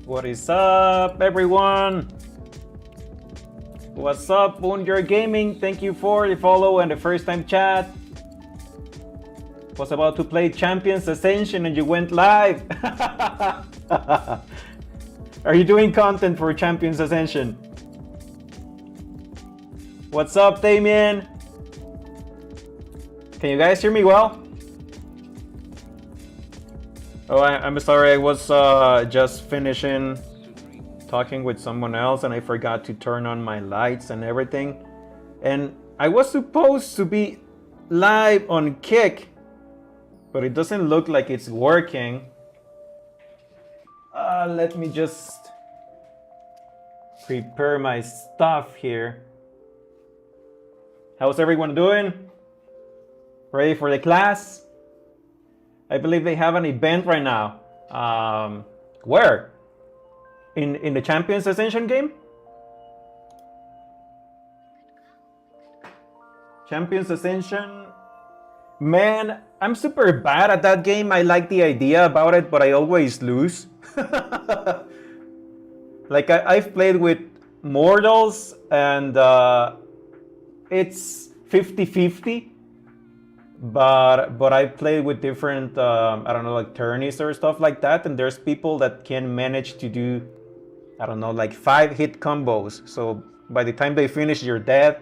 What is up, everyone? What's up, Wonder Gaming? Thank you for the follow and the first time chat. Was about to play Champions Ascension and you went live. Are you doing content for Champions Ascension? What's up, Damien? Can you guys hear me well? Oh, I'm sorry, I was just finishing talking with someone else and I forgot to turn on my lights and everything. And I was supposed to be live on Kick, but it doesn't look like it's working. Let me just prepare my stuff here. How's everyone doing? Ready for the class? I believe they have an event right now. Where? In the Champions Ascension game? Champions Ascension? Man, I'm super bad at that game. I like the idea about it, but I always lose. Like I've played with mortals and it's 50-50. But I played with different, I don't know, like tourneys or stuff like that. And there's people that can manage to do, I don't know, like 5-hit combos. So by the time they finish, you're dead.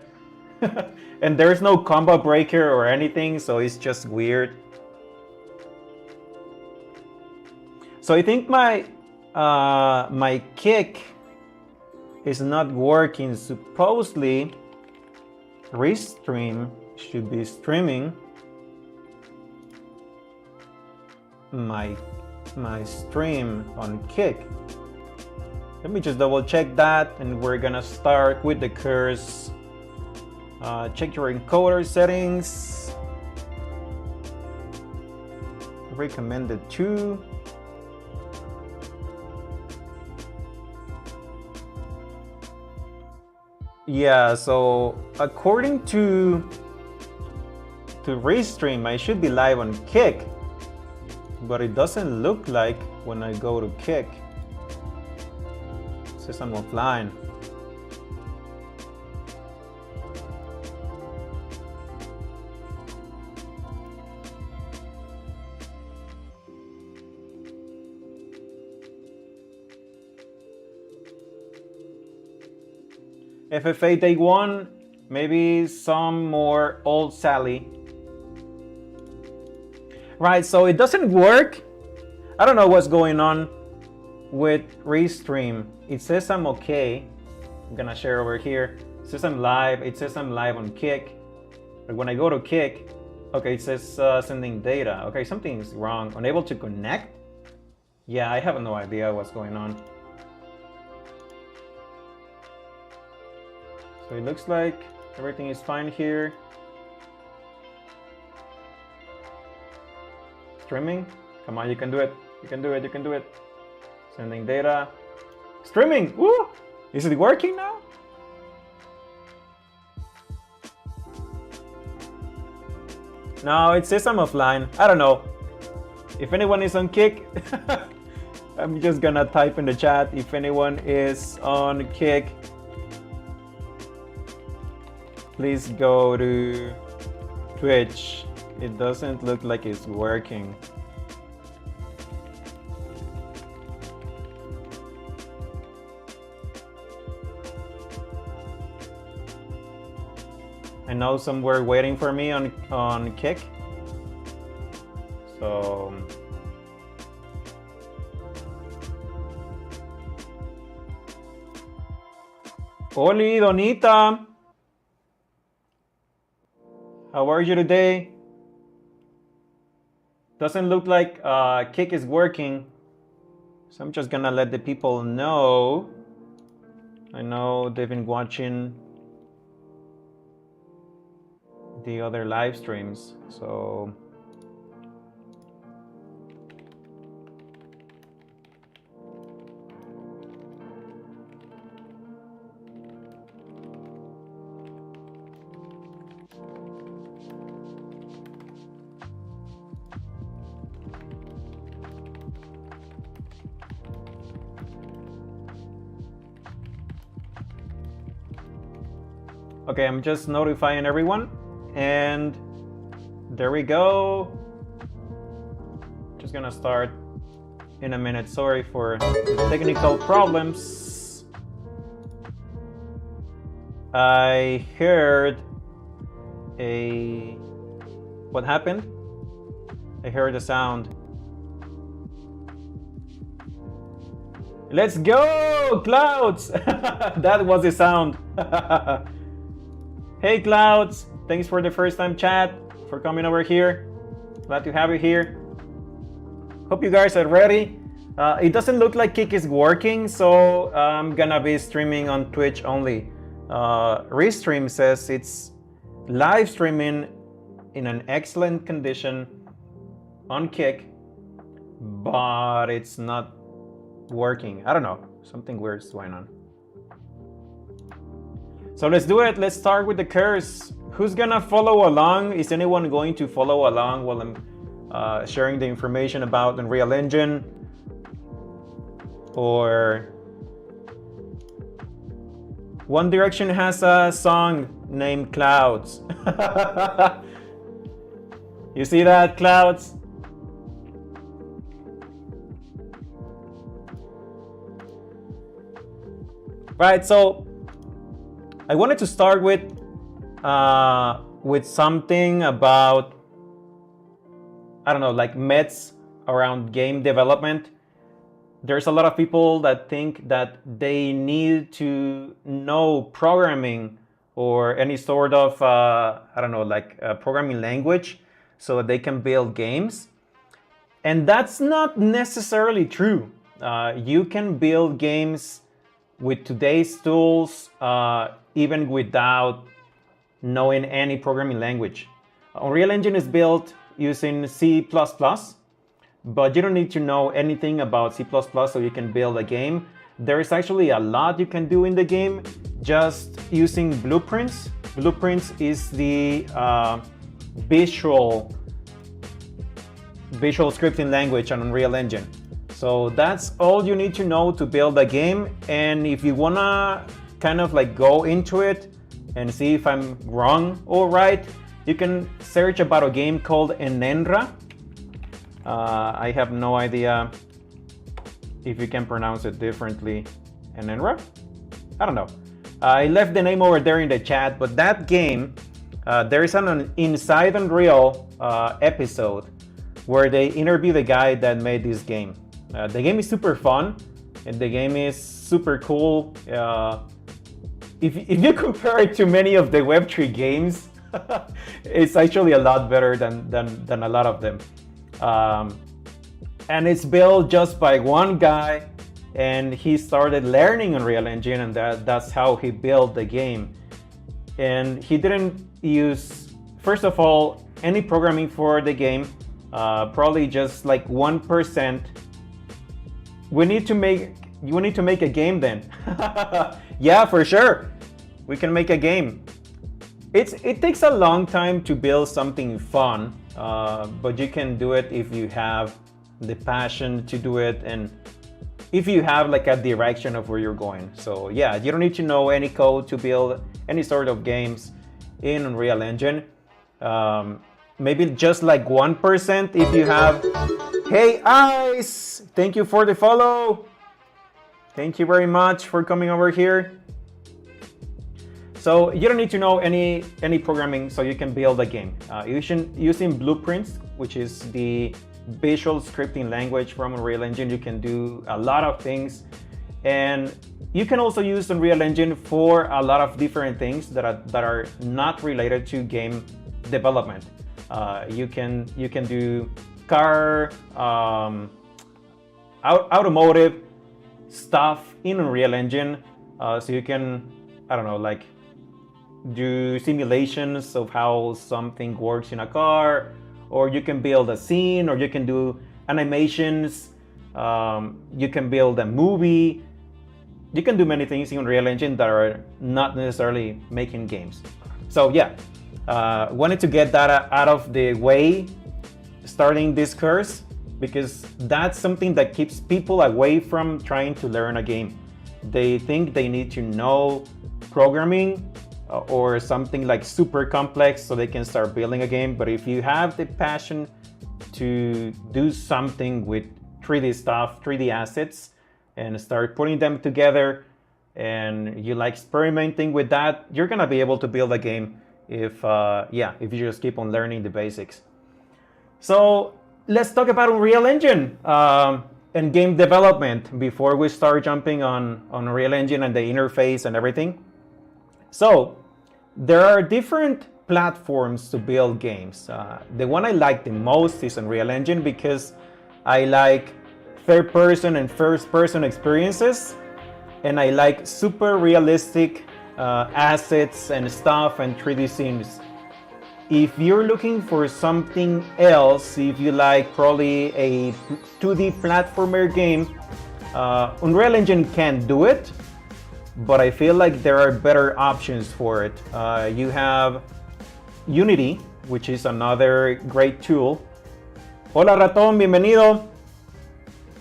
And there's no combo breaker or anything. So it's just weird. So I think my Kick is not working. Supposedly, Restream should be streaming my stream on Kick. Let me just double check that, and we're gonna start with the curse. Check your encoder settings. Recommended 2. Yeah, so according to Restream, I should be live on Kick, but it doesn't look like when I go to Kick. It says I'm offline. FFA Day 1, maybe some more old Sally. Right, so it doesn't work. I don't know what's going on with Restream. It says I'm okay. I'm gonna share over here. It says I'm live. It says I'm live on Kick. But when I go to Kick, okay, it says sending data. Okay, something's wrong. Unable to connect? Yeah, I have no idea what's going on. So it looks like everything is fine here. Streaming? Come on, you can do it. You can do it, you can do it. Sending data. Streaming! Woo! Is it working now? No, it says I'm offline. I don't know. If anyone is on Kick, I'm just gonna type in the chat if anyone is on Kick. Please go to Twitch. It doesn't look like it's working. I know some were waiting for me on Kick. So Oli, Donita. How are you today? Doesn't look like Kick is working. So I'm just gonna let the people know. I know they've been watching the other live streams, so okay, I'm just notifying everyone, and there we go. Just gonna start in a minute. Sorry for the technical problems. I heard what happened? I heard a sound. Let's go, Clouds! That was the sound. Hey Clouds, thanks for the first time chat, for coming over here. Glad to have you here. Hope you guys are ready. It doesn't look like Kick is working, so I'm gonna be streaming on Twitch only. Restream says it's live streaming in an excellent condition on Kick, but it's not working. I don't know, something weird's going on. So let's do it. Let's start with the curse. Who's gonna follow along? Is anyone going to follow along while I'm sharing the information about Unreal Engine? Or One Direction has a song named Clouds. You see that, Clouds? Right, so I wanted to start with something about, I don't know, like myths around game development. There's a lot of people that think that they need to know programming or any sort of, I don't know, like a programming language so that they can build games. And that's not necessarily true. You can build games with today's tools, even without knowing any programming language. Unreal Engine is built using C++, but you don't need to know anything about C++ so you can build a game. There is actually a lot you can do in the game just using blueprints. Blueprints is the visual scripting language on Unreal Engine. So that's all you need to know to build a game. And if you wanna kind of like go into it and see if I'm wrong or right, you can search about a game called Enenra. I have no idea if you can pronounce it differently. Enenra? I don't know. I left the name over there in the chat, but that game, there is an Inside Unreal episode where they interview the guy that made this game. The game is super fun, and the game is super cool. If you compare it to many of the Web3 games, it's actually a lot better than a lot of them. And it's built just by one guy, and he started learning Unreal Engine, and that's how he built the game. And he didn't use, first of all, any programming for the game, probably just like 1%. We need to make a game then. Yeah, for sure. We can make a game. It takes a long time to build something fun, but you can do it if you have the passion to do it and if you have like a direction of where you're going. So yeah, you don't need to know any code to build any sort of games in Unreal Engine. Maybe just like 1% if you have. Hey Ice, thank you for the follow. Thank you very much for coming over here. So you don't need to know any programming so you can build a game. Using Blueprints, which is the visual scripting language from Unreal Engine, you can do a lot of things. And you can also use Unreal Engine for a lot of different things that are not related to game development. You can do car, automotive stuff in Unreal Engine. So you can, I don't know, like do simulations of how something works in a car, or you can build a scene, or you can do animations. You can build a movie. You can do many things in Unreal Engine that are not necessarily making games. So yeah, wanted to get that out of the way starting this course, because that's something that keeps people away from trying to learn a game. They think they need to know programming or something like super complex so they can start building a game. But if you have the passion to do something with 3D stuff, 3D assets, and start putting them together, and you like experimenting with that, you're gonna be able to build a game if you just keep on learning the basics. So let's talk about Unreal Engine and game development before we start jumping on Unreal Engine and the interface and everything. So there are different platforms to build games. The one I like the most is Unreal Engine because I like third person and first person experiences, and I like super realistic assets and stuff and 3D scenes. If you're looking for something else, if you like probably a 2D platformer game, Unreal Engine can do it, but I feel like there are better options for it. You have Unity, which is another great tool. Hola Ratón, bienvenido.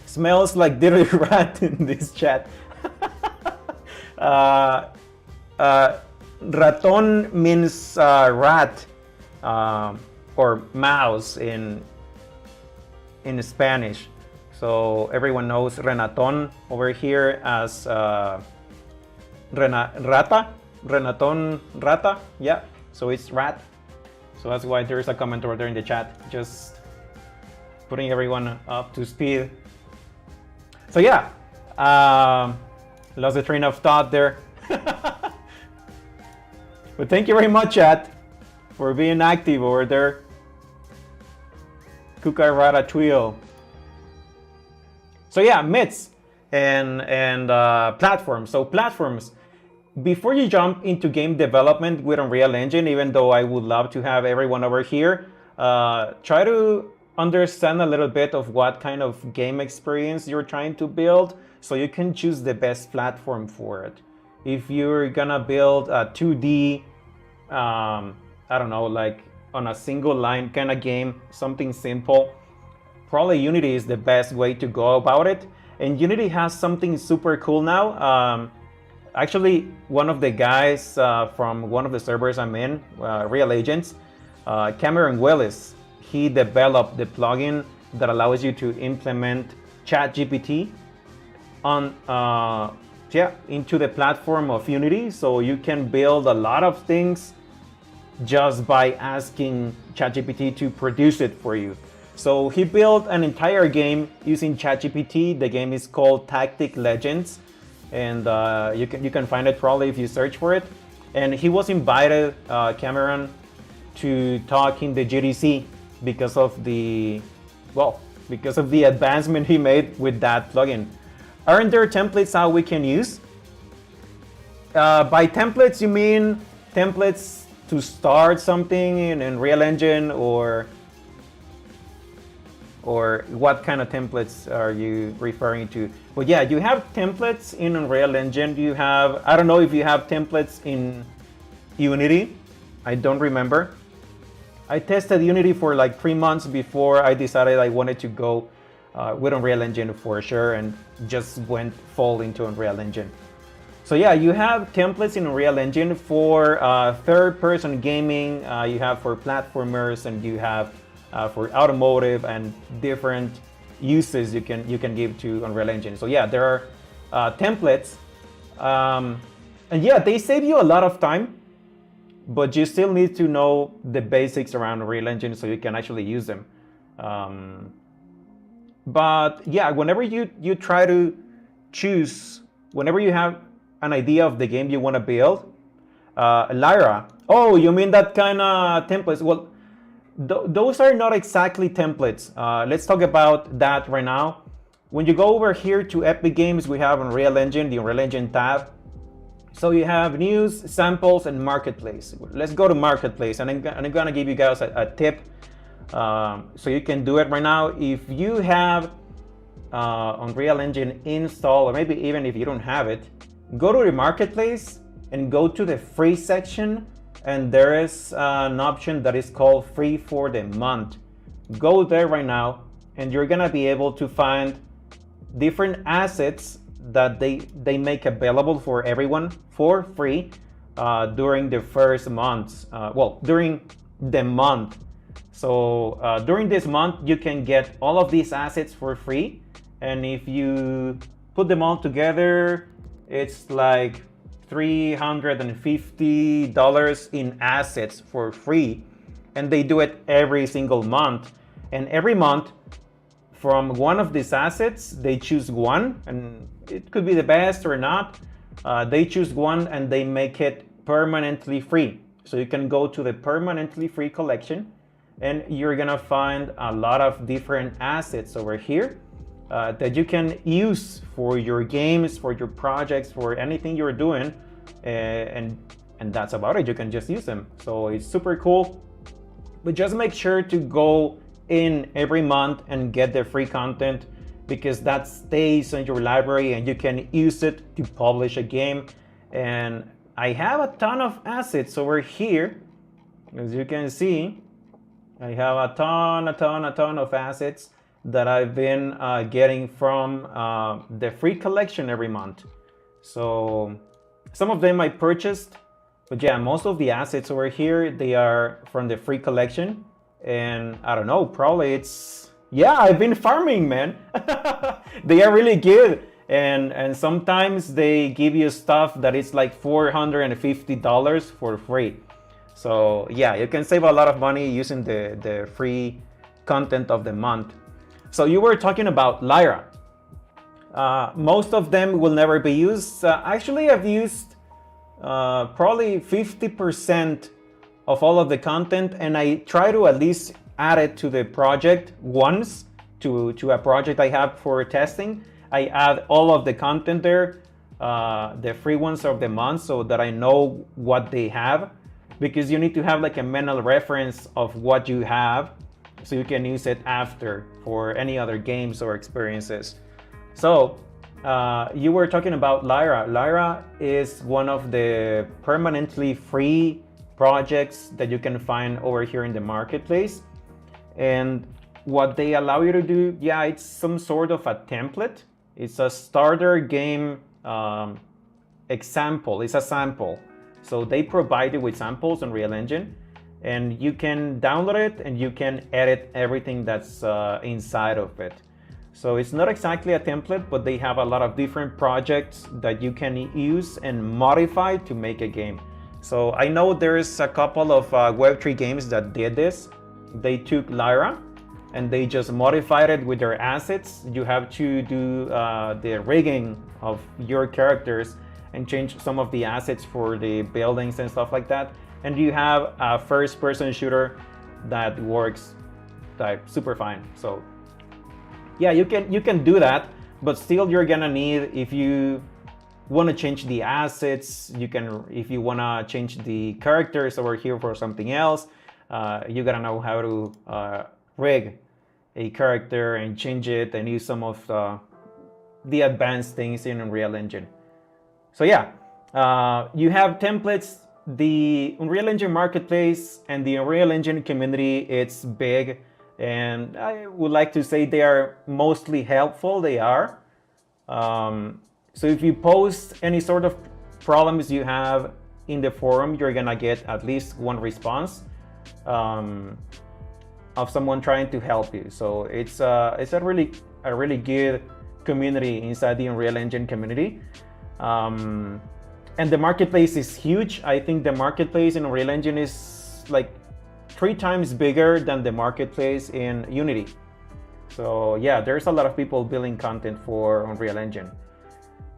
Smells like dirty rat in this chat. Raton means rat or mouse in Spanish. So everyone knows Renaton over here as rata, Renaton rata, yeah. So it's rat. So that's why there's a comment over there in the chat, just putting everyone up to speed. So yeah, lost the train of thought there. But thank you very much, chat, for being active over there. Cucarata Trio. So yeah, myths and platforms. So platforms. Before you jump into game development with Unreal Engine, even though I would love to have everyone over here, try to understand a little bit of what kind of game experience you're trying to build so you can choose the best platform for it. If you're gonna build a 2D, I don't know, like on a single line kind of game, something simple, probably Unity is the best way to go about it. And Unity has something super cool now. Actually, one of the guys from one of the servers I'm in, Real Agents, Cameron Willis, he developed the plugin that allows you to implement ChatGPT into the platform of Unity, so you can build a lot of things just by asking ChatGPT to produce it for you. So he built an entire game using ChatGPT. The game is called Tactic Legends, and you can find it probably if you search for it. And he was invited, Cameron, to talk in the GDC because of the advancement he made with that plugin. Aren't there templates how we can use? By templates, you mean templates to start something in Unreal Engine, or what kind of templates are you referring to? But yeah, you have templates in Unreal Engine. You have, I don't know if you have templates in Unity. I don't remember. I tested Unity for like 3 months before I decided I wanted to go with Unreal Engine for sure, and just went full into Unreal Engine. So yeah, you have templates in Unreal Engine for third-person gaming, you have for platformers, and you have for automotive and different uses you can give to Unreal Engine. So yeah, there are templates, and yeah, they save you a lot of time, but you still need to know the basics around Unreal Engine so you can actually use them. But yeah, whenever you try to choose, whenever you have an idea of the game you want to build, Lyra. Oh, you mean that kind of templates? Well, those are not exactly templates. Let's talk about that right now. When you go over here to Epic Games, we have Unreal Engine, the Unreal Engine tab. So you have news, samples, and marketplace. Let's go to marketplace, and I'm gonna give you guys a tip so you can do it right now. If you have Unreal Engine installed, or maybe even if you don't have it, go to the marketplace and go to the free section, and there is an option that is called free for the month. Go there right now, and you're gonna be able to find different assets that they make available for everyone for free during the first months. During the month. So during this month, you can get all of these assets for free, and if you put them all together, it's like $350 in assets for free, and they do it every single month. And every month, from one of these assets, they choose one, and it could be the best or not. They choose one and they make it permanently free. So you can go to the permanently free collection, and you're gonna find a lot of different assets over here that you can use for your games, for your projects, for anything you're doing, and that's about it. You can just use them. So it's super cool, but just make sure to go in every month and get the free content, because that stays in your library and you can use it to publish a game. And I have a ton of assets over here. As you can see, I have a ton of assets that I've been getting from the free collection every month. So some of them I purchased, but yeah, most of the assets over here, they are from the free collection. And I don't know, probably yeah, I've been farming, man. They are really good. And sometimes they give you stuff that is like $450 for free. So yeah, you can save a lot of money using the free content of the month. So you were talking about Lyra. Most of them will never be used. Actually, I've used probably 50% of all of the content, and I try to at least add it to the project once, to a project I have for testing. I add all of the content there, the free ones of the month, so that I know what they have, because you need to have like a mental reference of what you have so you can use it after for any other games or experiences. So you were talking about Lyra. Lyra is one of the permanently free projects that you can find over here in the marketplace. And what they allow you to do, yeah, it's some sort of a template. It's a starter game example. It's a sample. So they provide you with samples on Unreal Engine, and you can download it and you can edit everything that's inside of it. So it's not exactly a template, but they have a lot of different projects that you can use and modify to make a game. So I know there's a couple of Web3 games that did this. They took Lyra and they just modified it with their assets. You have to do the rigging of your characters and change some of the assets for the buildings and stuff like that. And you have a first-person shooter that works like super fine. So yeah, you can do that, but still you're gonna need, if you want to change the assets, you can, if you want to change the characters over here for something else, you gotta know how to rig a character and change it and use some of the advanced things in Unreal Engine. So yeah, you have templates the Unreal Engine marketplace and the Unreal Engine community, it's big, and I would like to say they are mostly helpful. They are. So if you post any sort of problems you have in the forum, you're gonna get at least one response of someone trying to help you. So it's a really good community inside the Unreal Engine community. And the marketplace is huge. I think the marketplace in Unreal Engine is like 3 times bigger than the marketplace in Unity. So yeah, there's a lot of people building content for Unreal Engine.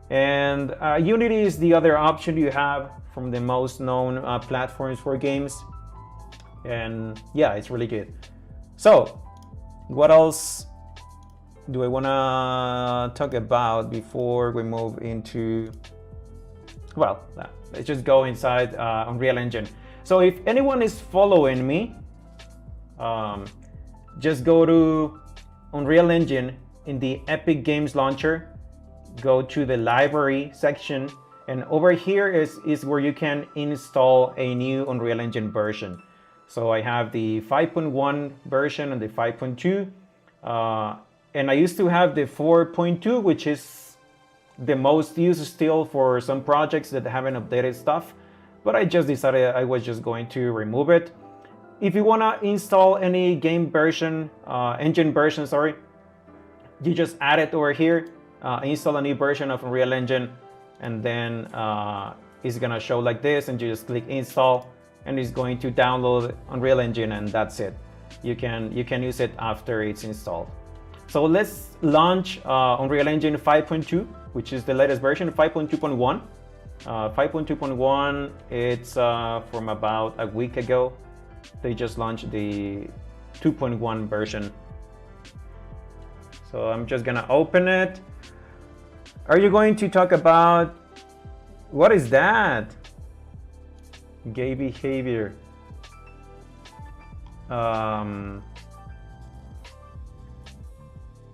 And Unity is the other option you have from the most known platforms for games. And yeah, it's really good. So what else do I want to talk about before we move into, well, let's just go inside Unreal Engine. So if anyone is following me, just go to Unreal Engine in the Epic Games Launcher, go to the library section, and over here is where you can install a new Unreal Engine version. So I have the 5.1 version and the 5.2, and I used to have the 4.2, which is the most used still for some projects that haven't updated stuff, but I just decided I was just going to remove it. If you want to install any game version, engine version, sorry, you just add it over here, install a new version of Unreal Engine, and then it's gonna show like this, and you just click install, and it's going to download Unreal Engine, and that's it. You can use it after it's installed. So let's launch Unreal Engine 5.2, which is the latest version, 5.2.1. 5.2.1, it's from about a week ago. They just launched the 2.1 version. So I'm just gonna open it. Are you going to talk about, what is that? Gay behavior.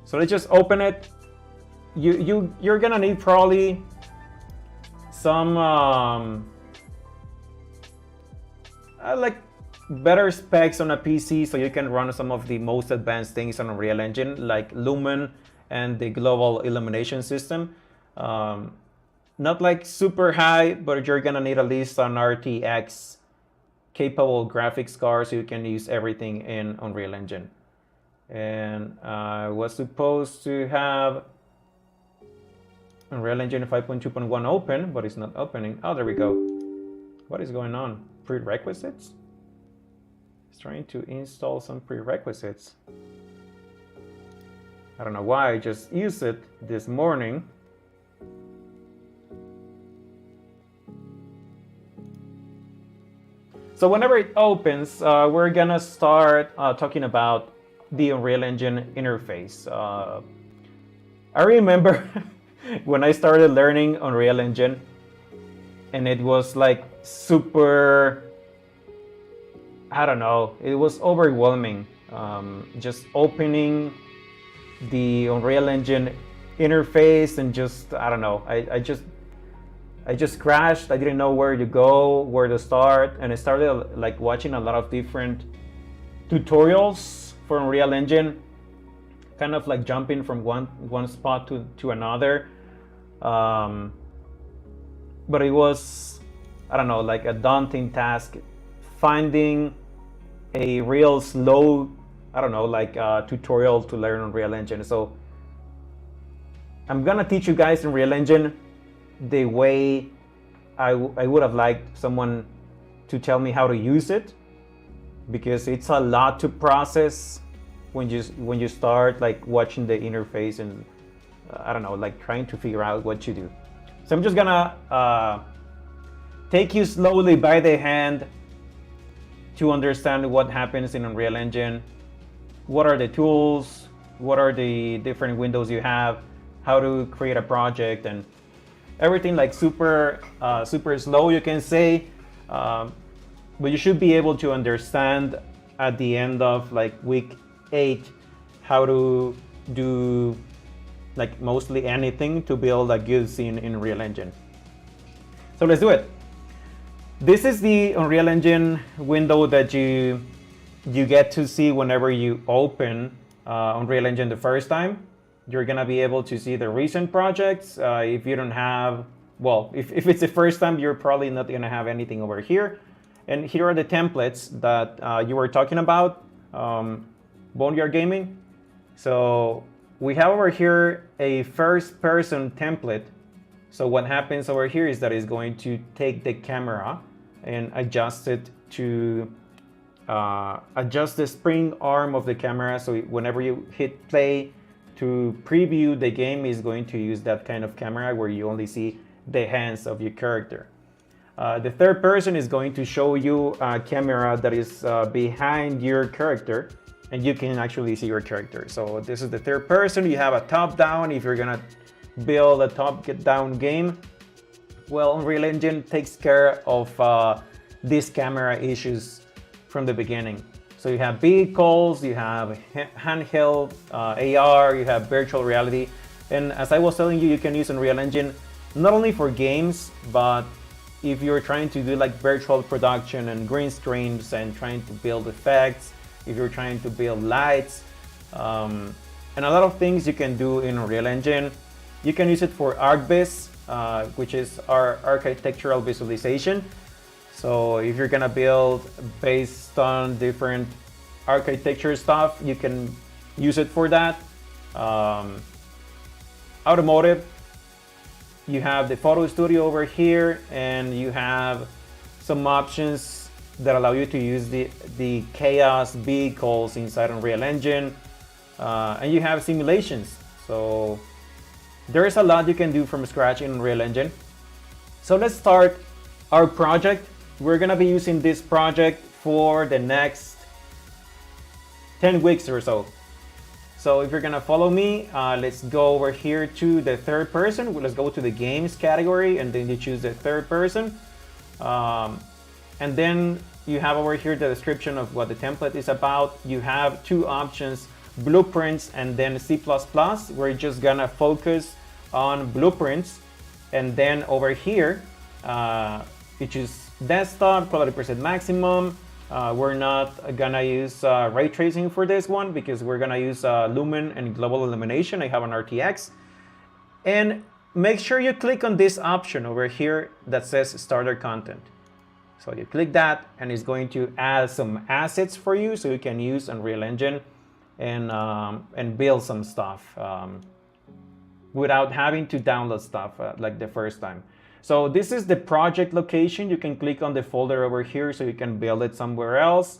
So let's just open it. You're gonna need probably some like better specs on a PC so you can run some of the most advanced things on Unreal Engine, like Lumen and the global illumination system. Not like super high, but you're gonna need at least an RTX capable graphics card so you can use everything in Unreal Engine. And I was supposed to have Unreal Engine 5.2.1 open, but it's not opening. Oh, there we go. What is going on? Prerequisites? It's trying to install some prerequisites. I don't know why, I just used it this morning. So whenever it opens, we're gonna start talking about the Unreal Engine interface. I remember when I started learning Unreal Engine, and it was like super, I don't know, it was overwhelming. Just opening the Unreal Engine interface and just, I don't know, I just crashed. I didn't know where to go, where to start, and I started like watching a lot of different tutorials for Unreal Engine, kind of like jumping from one spot to another. But it was, I don't know, like a daunting task finding a real slow, I don't know, like tutorial to learn Unreal Engine. So I'm gonna teach you guys Unreal Engine the way I would have liked someone to tell me how to use it, because it's a lot to process when you start like watching the interface and I don't know, like trying to figure out what to do. So I'm just gonna take you slowly by the hand to understand what happens in Unreal Engine, what are the tools, what are the different windows you have, how to create a project, and everything like super slow, you can say, but you should be able to understand at the end of like week 8 how to do like mostly anything to build a good scene in Unreal Engine. So let's do it. This is the Unreal Engine window that you get to see whenever you open Unreal Engine the first time. You're gonna be able to see the recent projects. If you don't have, well, if it's the first time, you're probably not gonna have anything over here. And here are the templates that you were talking about, Boneyard Gaming. So we have over here a first person template. So what happens over here is that it's going to take the camera and adjust it to adjust the spring arm of the camera. So whenever you hit play to preview the game, is going to use that kind of camera where you only see the hands of your character. The third person is going to show you a camera that is behind your character, and you can actually see your character. So this is the third person. You have a top-down if you're gonna build a top-down game. Well, Unreal Engine takes care of these camera issues from the beginning. So you have vehicles, you have handheld AR, you have virtual reality. And as I was telling you, you can use Unreal Engine not only for games, but if you're trying to do like virtual production and green screens and trying to build effects, if you're trying to build lights, and a lot of things you can do in Unreal Engine. You can use it for ArcVis, which is our architectural visualization. So if you're gonna build based on different architecture stuff, you can use it for that. Automotive, you have the photo studio over here, and you have some options that allow you to use the chaos vehicles inside Unreal Engine, and you have simulations. So there is a lot you can do from scratch in Unreal Engine. So let's start our project. We're gonna be using this project for the next 10 weeks or so. So if you're gonna follow me, let's go over here to the third person. Let's go to the games category, and then you choose the third person. And then you have over here the description of what the template is about. You have two options, blueprints and then C++. We're just gonna focus on blueprints. And then over here, you choose desktop, quality percent maximum. We're not gonna use ray tracing for this one because we're gonna use lumen and global illumination. I have an RTX. And make sure you click on this option over here that says starter content. So you click that, and it's going to add some assets for you so you can use Unreal Engine and build some stuff without having to download stuff like the first time. So this is the project location. You can click on the folder over here so you can build it somewhere else.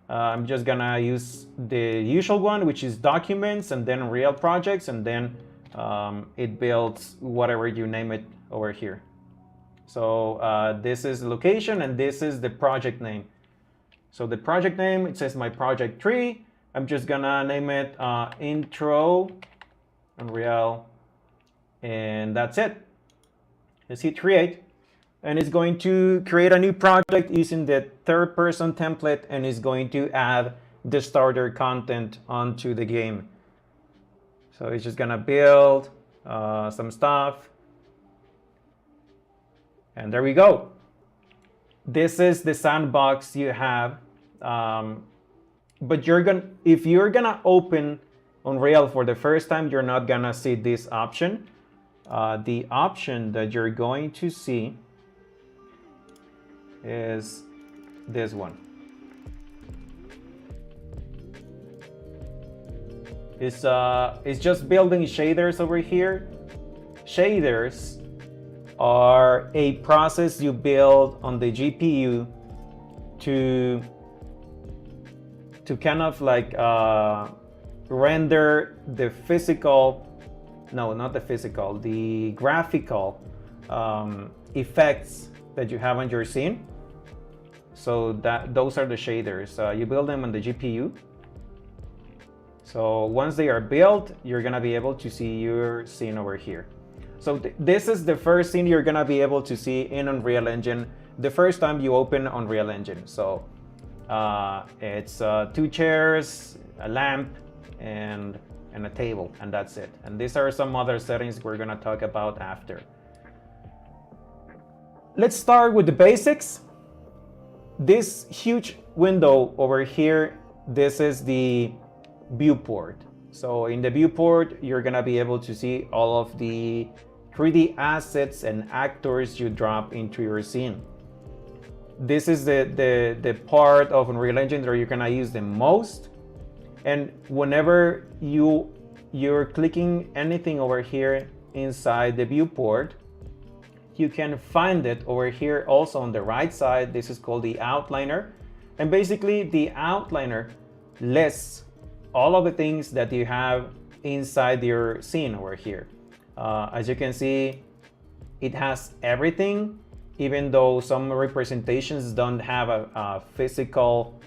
I'm just gonna use the usual one, which is documents, and then real projects, and then it builds whatever you name it over here. So this is the location, and this is the project name. So the project name, it says my project tree. I'm just gonna name it intro Unreal, and that's it. Let's hit create, and it's going to create a new project using the third person template, and it's going to add the starter content onto the game. So it's just gonna build some stuff, and there we go. This is the sandbox you have, but if you're gonna open Unreal for the first time, you're not gonna see this option. The option that you're going to see is this one. It's just building shaders over here. Shaders are a process you build on the GPU to kind of like render the physical, no, not the physical, the graphical effects that you have on your scene. So those are the shaders. You build them on the GPU. So once they are built, you're gonna be able to see your scene over here. So this is the first scene you're gonna be able to see in Unreal Engine the first time you open Unreal Engine. So it's 2 chairs, a lamp, and a table, and that's it. And these are some other settings we're gonna talk about after. Let's start with the basics. this huge window over here, this is the viewport. So in the viewport, you're gonna be able to see all of the 3D assets and actors you drop into your scene. This is the part of Unreal Engine that you're gonna use the most. And whenever you're clicking anything over here inside the viewport, you can find it over here also on the right side. This is called the outliner. And basically the outliner lists all of the things that you have inside your scene over here. As you can see, it has everything, even though some representations don't have a physical,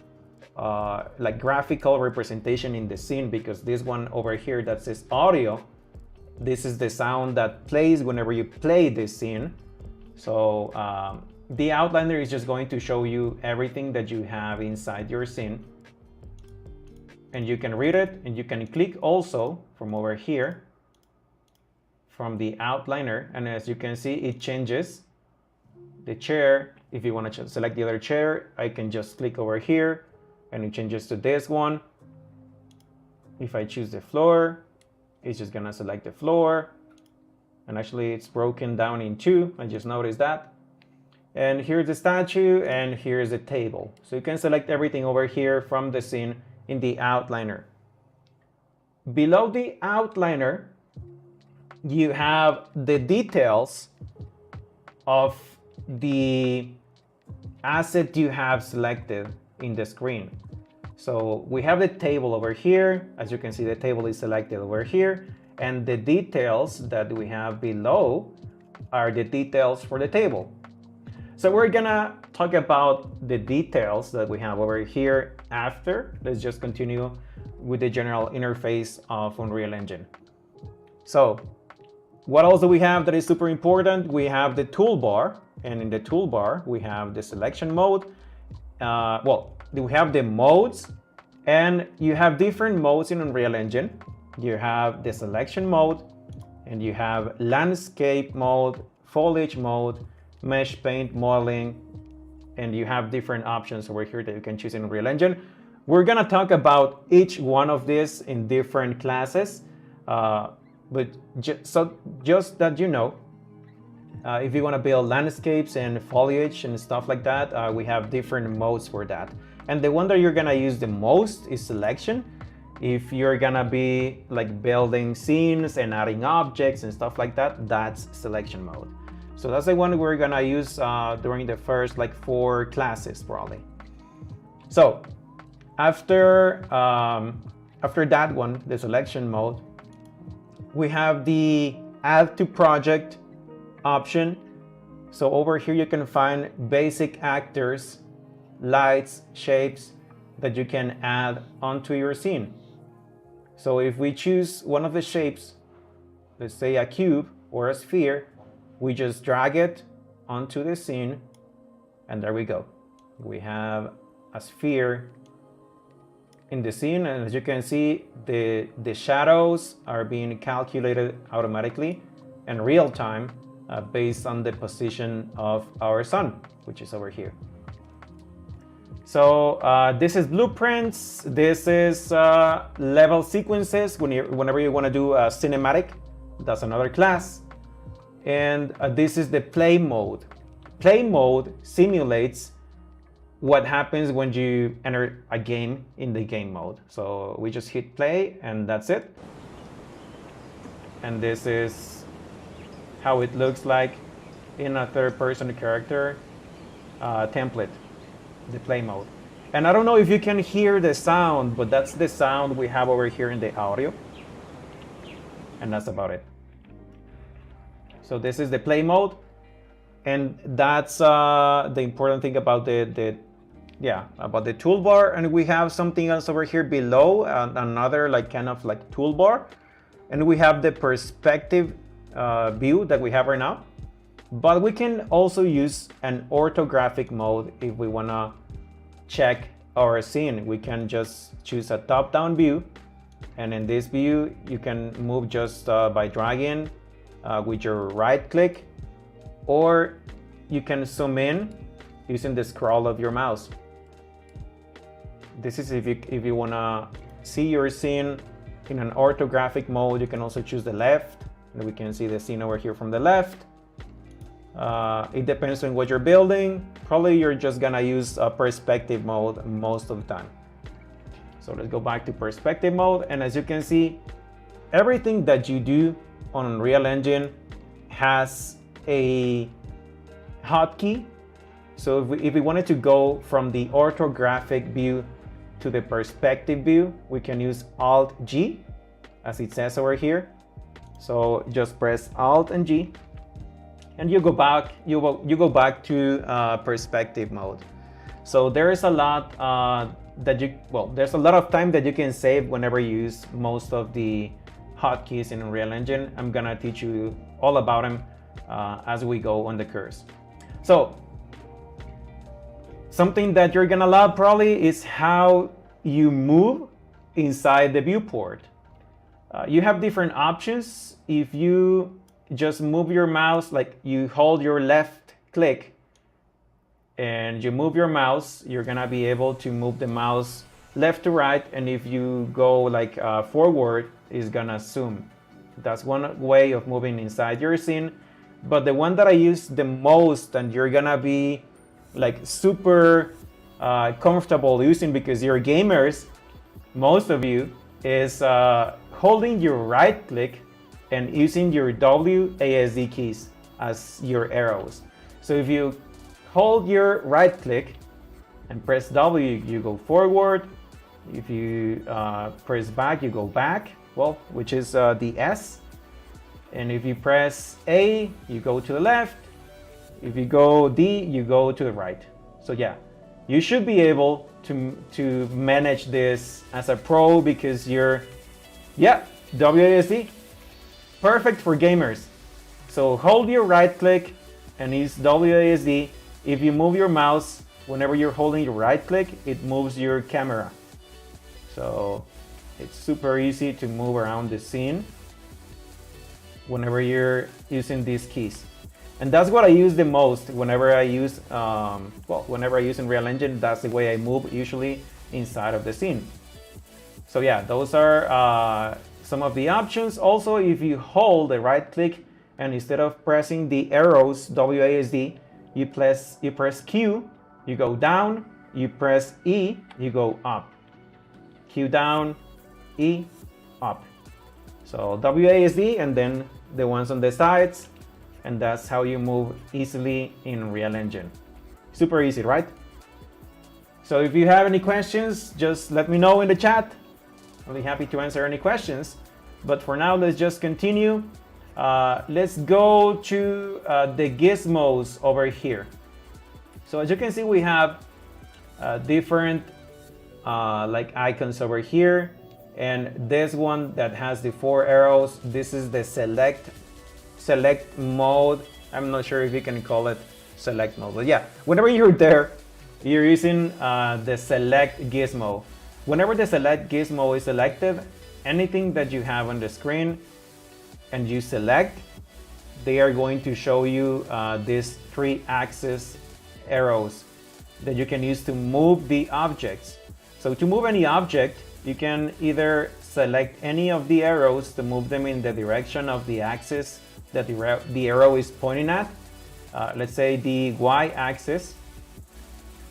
like graphical representation in the scene, because this one over here that says audio, this is the sound that plays whenever you play this scene. So the outliner is just going to show you everything that you have inside your scene. And you can read it, and you can click also from over here, from the outliner. And as you can see, it changes the chair. If you want to select the other chair, I can just click over here and it changes to this one. If I choose the floor, it's just gonna select the floor. And actually it's broken down in two. I just noticed that. And here's the statue, and here's the table. So you can select everything over here from the scene in the outliner. Below the outliner, you have the details of the asset you have selected in the screen. So we have the table over here. As you can see, the table is selected over here, and the details that we have below are the details for the table. So we're gonna talk about the details that we have over here after. Let's just continue with the general interface of Unreal Engine. So what else do we have that is super important? We have the toolbar, and in the toolbar we have the selection mode. We have the modes, and you have different modes in Unreal Engine. You have the selection mode, and you have landscape mode, foliage mode, mesh paint modeling, and you have different options over here that you can choose in Unreal Engine. We're gonna talk about each one of these in different classes, but just that you know, if you want to build landscapes and foliage and stuff like that, we have different modes for that. And the one that you're gonna use the most is selection. If you're gonna be like building scenes and adding objects and stuff like that, that's selection mode. So that's the one we're gonna use during the first like 4 classes probably. So after that one, the selection mode, we have the add to project option. So over here you can find basic actors, lights, shapes that you can add onto your scene. So if we choose one of the shapes, let's say a cube or a sphere, we just drag it onto the scene, and there we go. We have a sphere in the scene, and as you can see, the shadows are being calculated automatically in real time based on the position of our sun, which is over here. So this is blueprints. This is level sequences. Whenever you want to do a cinematic, that's another class. And this is the play mode. Play mode simulates what happens when you enter a game in the game mode. So we just hit play and that's it. And this is how it looks like in a third-person character template, the play mode. And I don't know if you can hear the sound, but that's the sound we have over here in the audio. And that's about it. So this is the play mode, and that's the important thing about the toolbar. And we have something else over here below, another like kind of like toolbar, and we have the perspective view that we have right now. But we can also use an orthographic mode if we wanna check our scene. We can just choose a top-down view, and in this view you can move just by dragging with your right click, or you can zoom in using the scroll of your mouse. This is if you wanna see your scene in an orthographic mode. You can also choose the left, and we can see the scene over here from the left. It depends on what you're building. Probably you're just gonna use perspective mode most of the time. So let's go back to perspective mode, and as you can see, everything that you do on Unreal Engine has a hotkey. So if we wanted to go from the orthographic view to the perspective view, we can use Alt-G, as it says over here. So just press Alt and G, and you go back. You go back to perspective mode. So there is a lot there's a lot of time that you can save whenever you use most of the hotkeys in Unreal Engine. I'm gonna teach you all about them as we go on the course. So something that you're gonna love probably is how you move inside the viewport. You have different options. If you just move your mouse, like you hold your left click and you move your mouse, you're gonna be able to move the mouse left to right, and if you go like forward, it's gonna zoom. That's one way of moving inside your scene. But the one that I use the most, and you're gonna be like super comfortable using because you're gamers, most of you, is holding your right click and using your WASD keys as your arrows. So if you hold your right click and press W, you go forward. If you press back, you go back, well, which is the S. And if you press A, you go to the left. If you go D, you go to the right. So yeah, you should be able to manage this as a pro because you're, yeah, WASD, perfect for gamers. So hold your right click and use WASD. If you move your mouse, whenever you're holding your right click, it moves your camera. So it's super easy to move around the scene whenever you're using these keys. And that's what I use the most whenever I use, whenever I use Unreal Engine. That's the way I move usually inside of the scene. So yeah, those are some of the options. Also, if you hold the right click and instead of pressing the arrows, WASD, you press Q, you go down, you press E, you go up. Q down, E, up. So WASD and then the ones on the sides, and that's how you move easily in Unreal Engine. Super easy, right? So if you have any questions, just let me know in the chat. I'll be happy to answer any questions. But for now, let's just continue. Let's go to the gizmos over here. So as you can see, we have different like icons over here. And this one that has the 4 arrows, this is the select mode. I'm not sure if you can call it select mode, but yeah, whenever you're there, you're using the select gizmo. Whenever the select gizmo is selected, anything that you have on the screen and you select, they are going to show you these 3-axis arrows that you can use to move the objects. So to move any object, you can either select any of the arrows to move them in the direction of the axis that the arrow is pointing at. Let's say the Y-axis.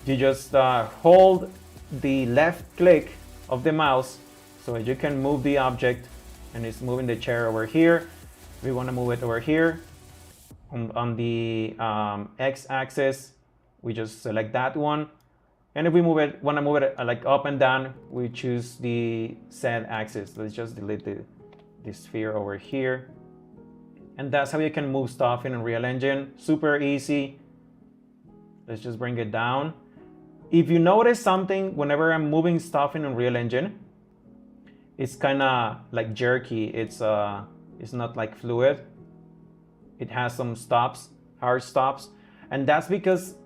You just hold the left click of the mouse so you can move the object, and it's moving the chair over here. We want to move it over here. On the X-axis, we just select that one. And if we want to move it like up and down, we choose the Z axis. Let's just delete the sphere over here. And that's how you can move stuff in Unreal Engine. Super easy. Let's just bring it down. If you notice something, whenever I'm moving stuff in Unreal Engine, it's kind of like jerky. It's not like fluid. It has some stops, hard stops. And that's because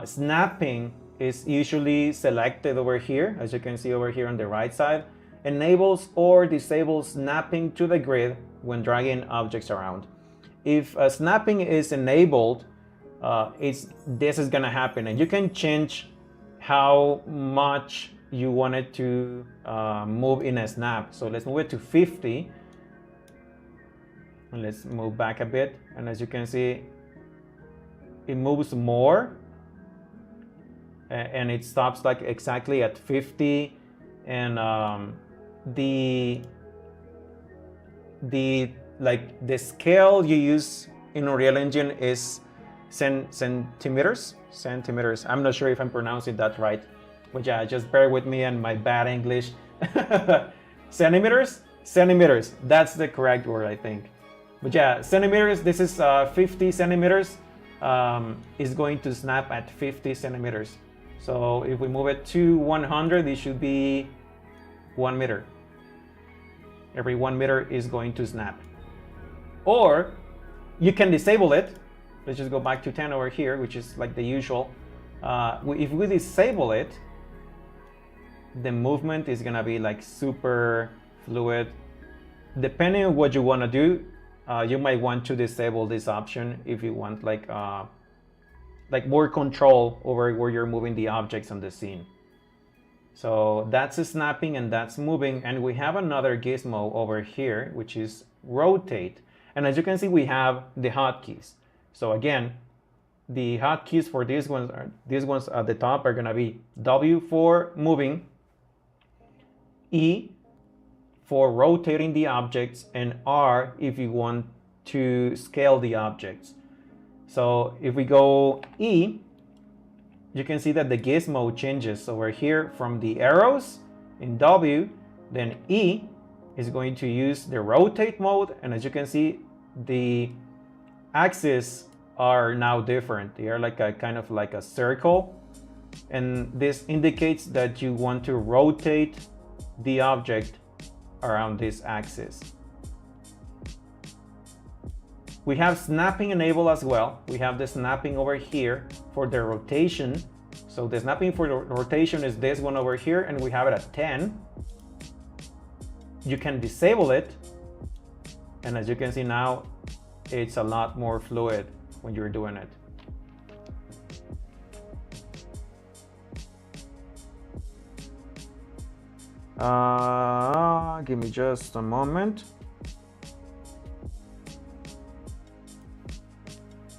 snapping is usually selected over here, as you can see over here on the right side, enables or disables snapping to the grid when dragging objects around. If snapping is enabled, this is gonna happen, and you can change how much you want it to move in a snap. So let's move it to 50, and let's move back a bit, and as you can see, it moves more, and it stops like exactly at 50, and the the scale you use in Unreal Engine is centimeters. I'm not sure if I'm pronouncing that right, but yeah, just bear with me and my bad English. Centimeters, that's the correct word, I think. But yeah, centimeters, this is 50 centimeters, is going to snap at 50 centimeters. So if we move it to 100, it should be 1 meter. Every 1 meter is going to snap. Or you can disable it. Let's just go back to 10 over here, which is like the usual. If we disable it, the movement is gonna be like super fluid. Depending on what you want to do, you might want to disable this option if you want like more control over where you're moving the objects on the scene. So that's snapping and that's moving, and we have another gizmo over here, which is rotate. And as you can see, we have the hotkeys. So again, the hotkeys for these ones at the top are gonna be W for moving, E for rotating the objects, and R if you want to scale the objects. So if we go E, you can see that the gizmo changes over here from the arrows in W, then E is going to use the rotate mode, and as you can see, the axes are now different. They are like a kind of like a circle, and this indicates that you want to rotate the object around this axis. We have snapping enabled as well. We have the snapping over here for the rotation. So the snapping for the rotation is this one over here, and we have it at 10. You can disable it, and as you can see now, it's a lot more fluid when you're doing it. Give me just a moment.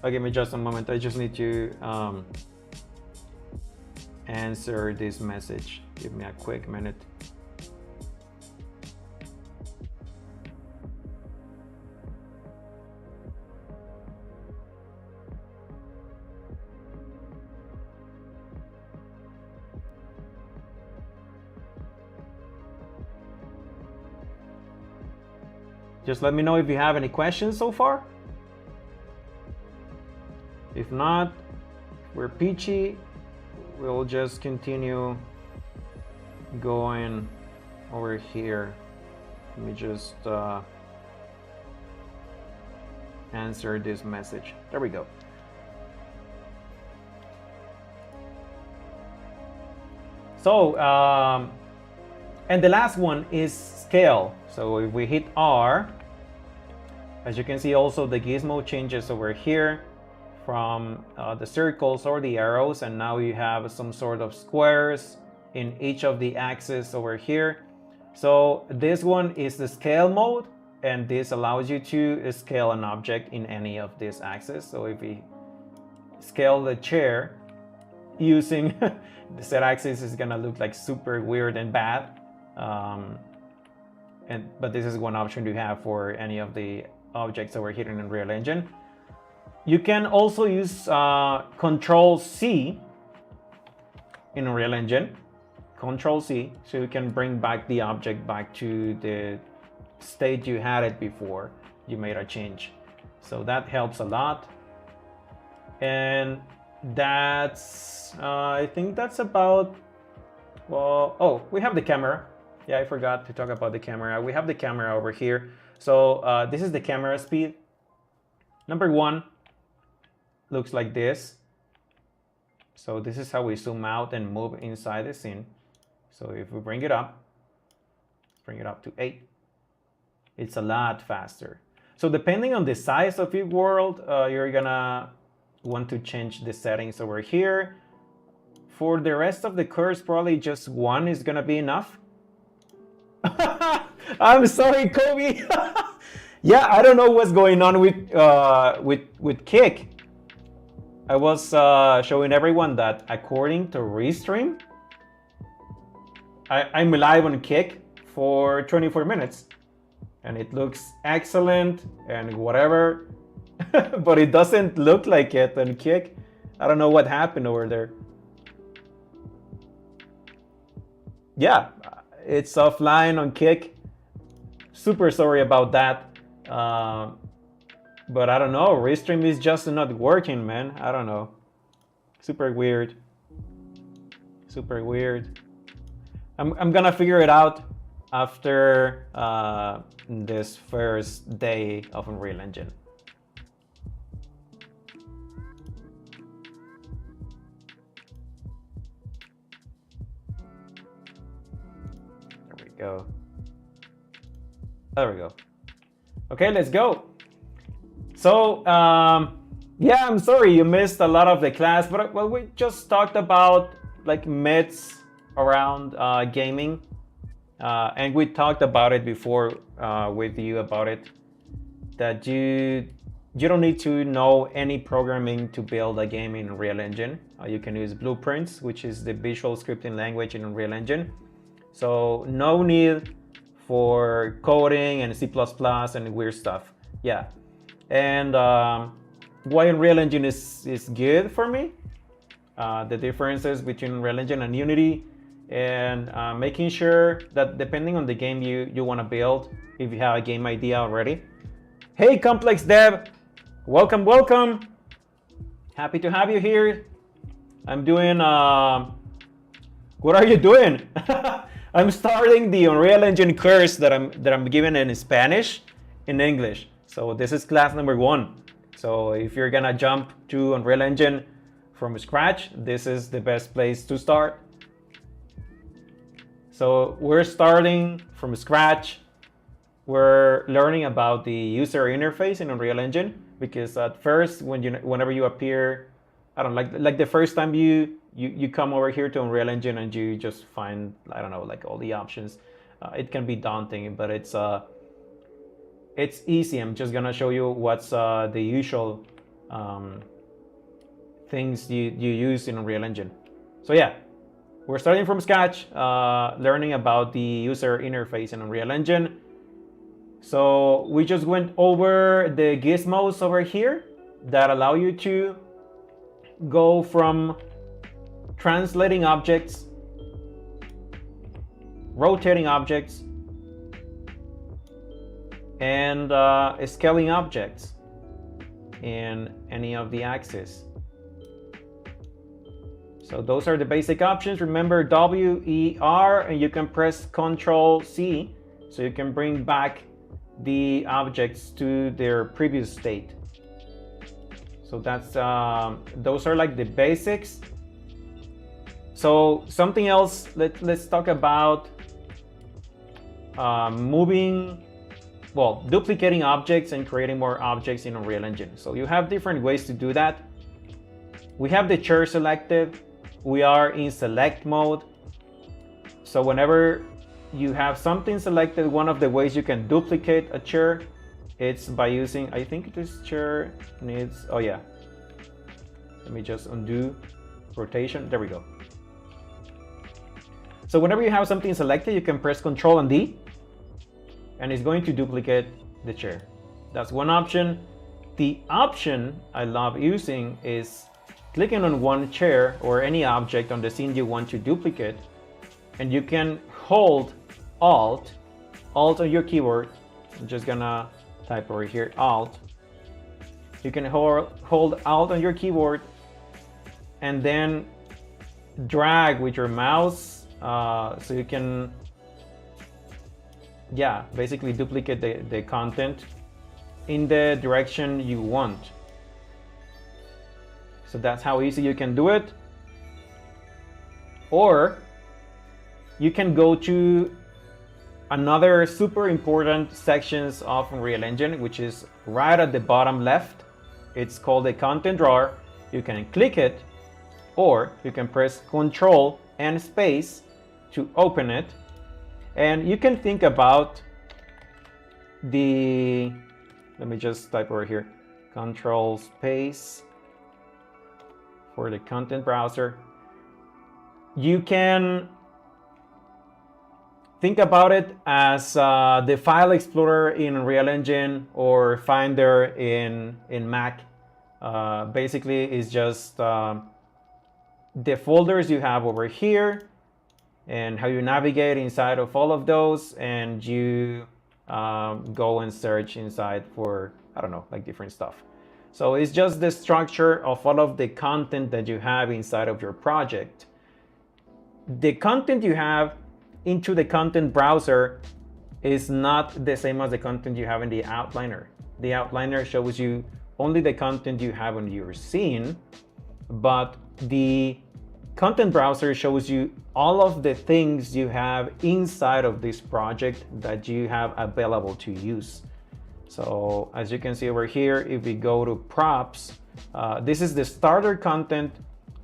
Give me just a moment. I just need to answer this message. Give me a quick minute. Just let me know if you have any questions so far. If not, we're peachy. We'll just continue going over here. Let me just answer this message. There we go. So, and the last one is scale. So if we hit R, as you can see also the gizmo changes over here from the circles or the arrows, and now you have some sort of squares in each of the axes over here. So this one is the scale mode, and this allows you to scale an object in any of these axes. So if we scale the chair using the Z axis, is gonna look like super weird and bad. But this is one option you have for any of the objects over here in Unreal Engine. You can also use Control C in Unreal Engine. Control C, so you can bring back the object back to the state you had it before you made a change. So that helps a lot. And that's, I think that's about, well, oh, we have the camera. Yeah, I forgot to talk about the camera. We have the camera over here. So this is the camera speed. Number one looks like this. So this is how we zoom out and move inside the scene. So if we bring it up to 8, it's a lot faster. So depending on the size of your world, you're gonna want to change the settings over here. For the rest of the course, probably just one is gonna be enough. I'm sorry, Kobe. Yeah, I don't know what's going on with Kick. I was showing everyone that according to Restream, I'm live on Kick for 24 minutes, and it looks excellent and whatever, but it doesn't look like it on Kick. I don't know what happened over there. Yeah, it's offline on Kick. Super sorry about that. But I don't know, Restream is just not working, man. I don't know. Super weird. Super weird. I'm gonna figure it out after this first day of Unreal Engine. There we go. There we go. Okay, let's go. So, yeah, I'm sorry you missed a lot of the class, but well, we just talked about like myths around gaming, and we talked about it before with you about it, that you don't need to know any programming to build a game in Unreal Engine. You can use Blueprints, which is the visual scripting language in Unreal Engine. So no need for coding and C++ and weird stuff. Yeah. And why Unreal Engine is good for me, the differences between Unreal Engine and Unity, and making sure that depending on the game you want to build, if you have a game idea already. Hey, Complex Dev, welcome, welcome. Happy to have you here. I'm doing, what are you doing? I'm starting the Unreal Engine course that I'm giving in Spanish, in English. So this is class number 1. So if you're gonna jump to Unreal Engine from scratch, this is the best place to start. So we're starting from scratch. We're learning about the user interface in Unreal Engine, because at first, whenever you appear, I don't know, like the first time you come over here to Unreal Engine and you just find, I don't know, like all the options, it can be daunting, but it's easy. I'm just gonna show you what's the usual things you use in Unreal Engine. So yeah, we're starting from scratch, learning about the user interface in Unreal Engine. So we just went over the gizmos over here that allow you to go from translating objects, rotating objects, and scaling objects in any of the axes. So those are the basic options. Remember W, E, R, and you can press Control C so you can bring back the objects to their previous state. So that's those are like the basics. So something else, let's talk about duplicating objects and creating more objects in Unreal Engine. So you have different ways to do that. We have the chair selected. We are in select mode. So whenever you have something selected, one of the ways you can duplicate a chair, it's by using, I think this chair needs, oh yeah. Let me just undo rotation. There we go. So whenever you have something selected, you can press Control and D, and it's going to duplicate the chair. That's one option. The option I love using is clicking on one chair or any object on the scene you want to duplicate, and you can hold Alt on your keyboard. I'm just gonna type over here, Alt. You can hold Alt on your keyboard and then drag with your mouse, so you can, yeah, basically duplicate the content in the direction you want. So that's how easy you can do it. Or you can go to another super important sections of Unreal Engine, which is right at the bottom left. It's called the content drawer. You can click it, or you can press Control and space to open it. And you can think about the, let me just type over here, Control space for the content browser. You can think about it as the file explorer in Real Engine or Finder in Mac. Basically, it's just the folders you have over here and how you navigate inside of all of those, and you go and search inside for, I don't know, like different stuff. So it's just the structure of all of the content that you have inside of your project. The content you have into the content browser is not the same as the content you have in the outliner. The outliner shows you only the content you have in your scene, but the content browser shows you all of the things you have inside of this project that you have available to use. So as you can see over here, if we go to props, this is the starter content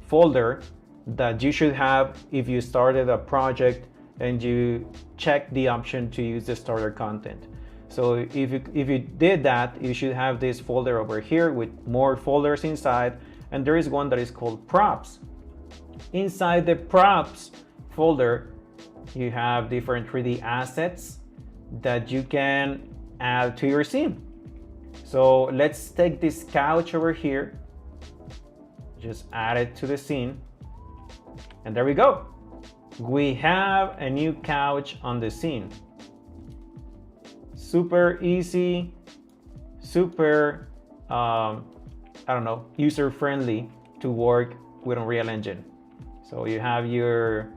folder that you should have if you started a project and you check the option to use the starter content. So if you did that, you should have this folder over here with more folders inside, and there is one that is called props. Inside the props folder, you have different 3D assets that you can add to your scene. So let's take this couch over here, just add it to the scene, and there we go. We have a new couch on the scene. Super easy, super, I don't know, user-friendly to work with Unreal Engine. So you have your,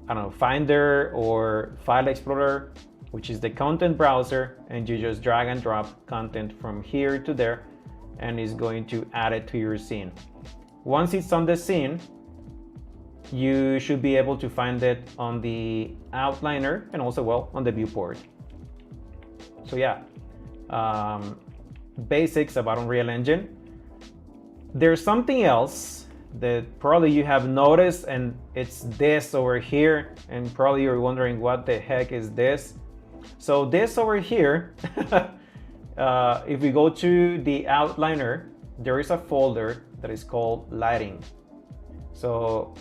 I don't know, Finder or File Explorer, which is the content browser, and you just drag and drop content from here to there, and it's going to add it to your scene. Once it's on the scene, you should be able to find it on the outliner and also, well, on the viewport. So yeah, basics about Unreal Engine. There's something else that probably you have noticed, and it's this over here, and probably you're wondering what the heck is this. So this over here, if we go to the outliner, there is a folder that is called lighting. So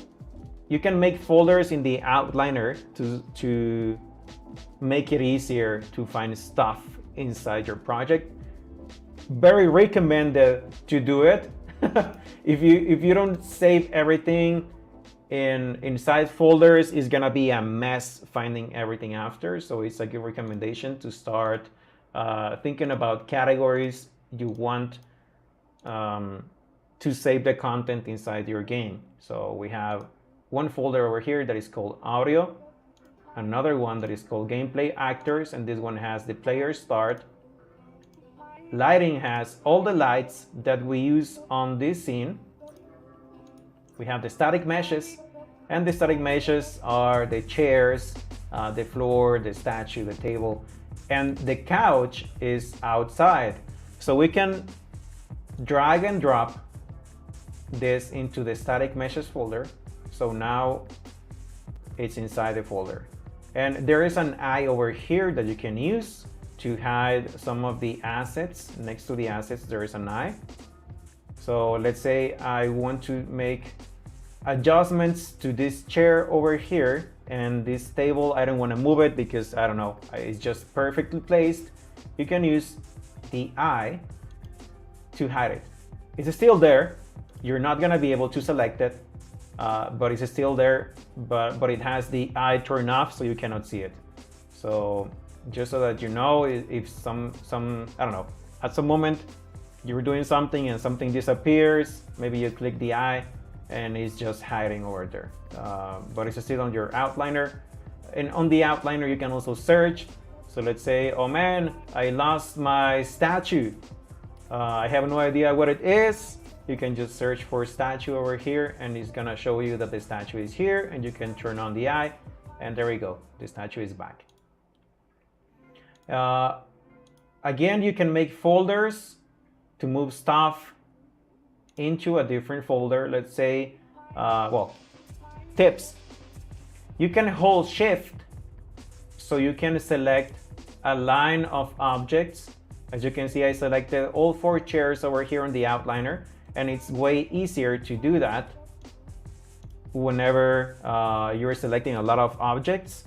you can make folders in the outliner to make it easier to find stuff inside your project. Very recommended to do it. If you don't save everything inside folders, it's gonna be a mess finding everything after. So it's a good recommendation to start thinking about categories you want to save the content inside your game. So we have one folder over here that is called audio, another one that is called gameplay actors, and this one has the player start. Lighting has all the lights that we use on this scene. We have the static meshes, and the static meshes are the chairs, the floor, the statue, the table, and the couch is outside. So we can drag and drop this into the static meshes folder. So now it's inside the folder. And there is an eye over here that you can use to hide some of the assets. Next to the assets, there is an eye. So let's say I want to make adjustments to this chair over here, and this table, I don't want to move it because, I don't know, it's just perfectly placed. You can use the eye to hide it. It's still there. You're not gonna be able to select it, but it's still there, but it has the eye turned off, so you cannot see it. So just so that you know, if some I don't know, at some moment you're doing something and something disappears, maybe you click the eye and it's just hiding over there, but it's still on your outliner. And on the outliner you can also search. So let's say, oh man, I lost my statue, I have no idea what it is. You can just search for statue over here, and it's gonna show you that the statue is here, and you can turn on the eye, and there we go, the statue is back. Again, you can make folders to move stuff into a different folder. Let's say, tips. You can hold shift so you can select a line of objects. As you can see, I selected all 4 chairs over here on the outliner, and it's way easier to do that whenever you're selecting a lot of objects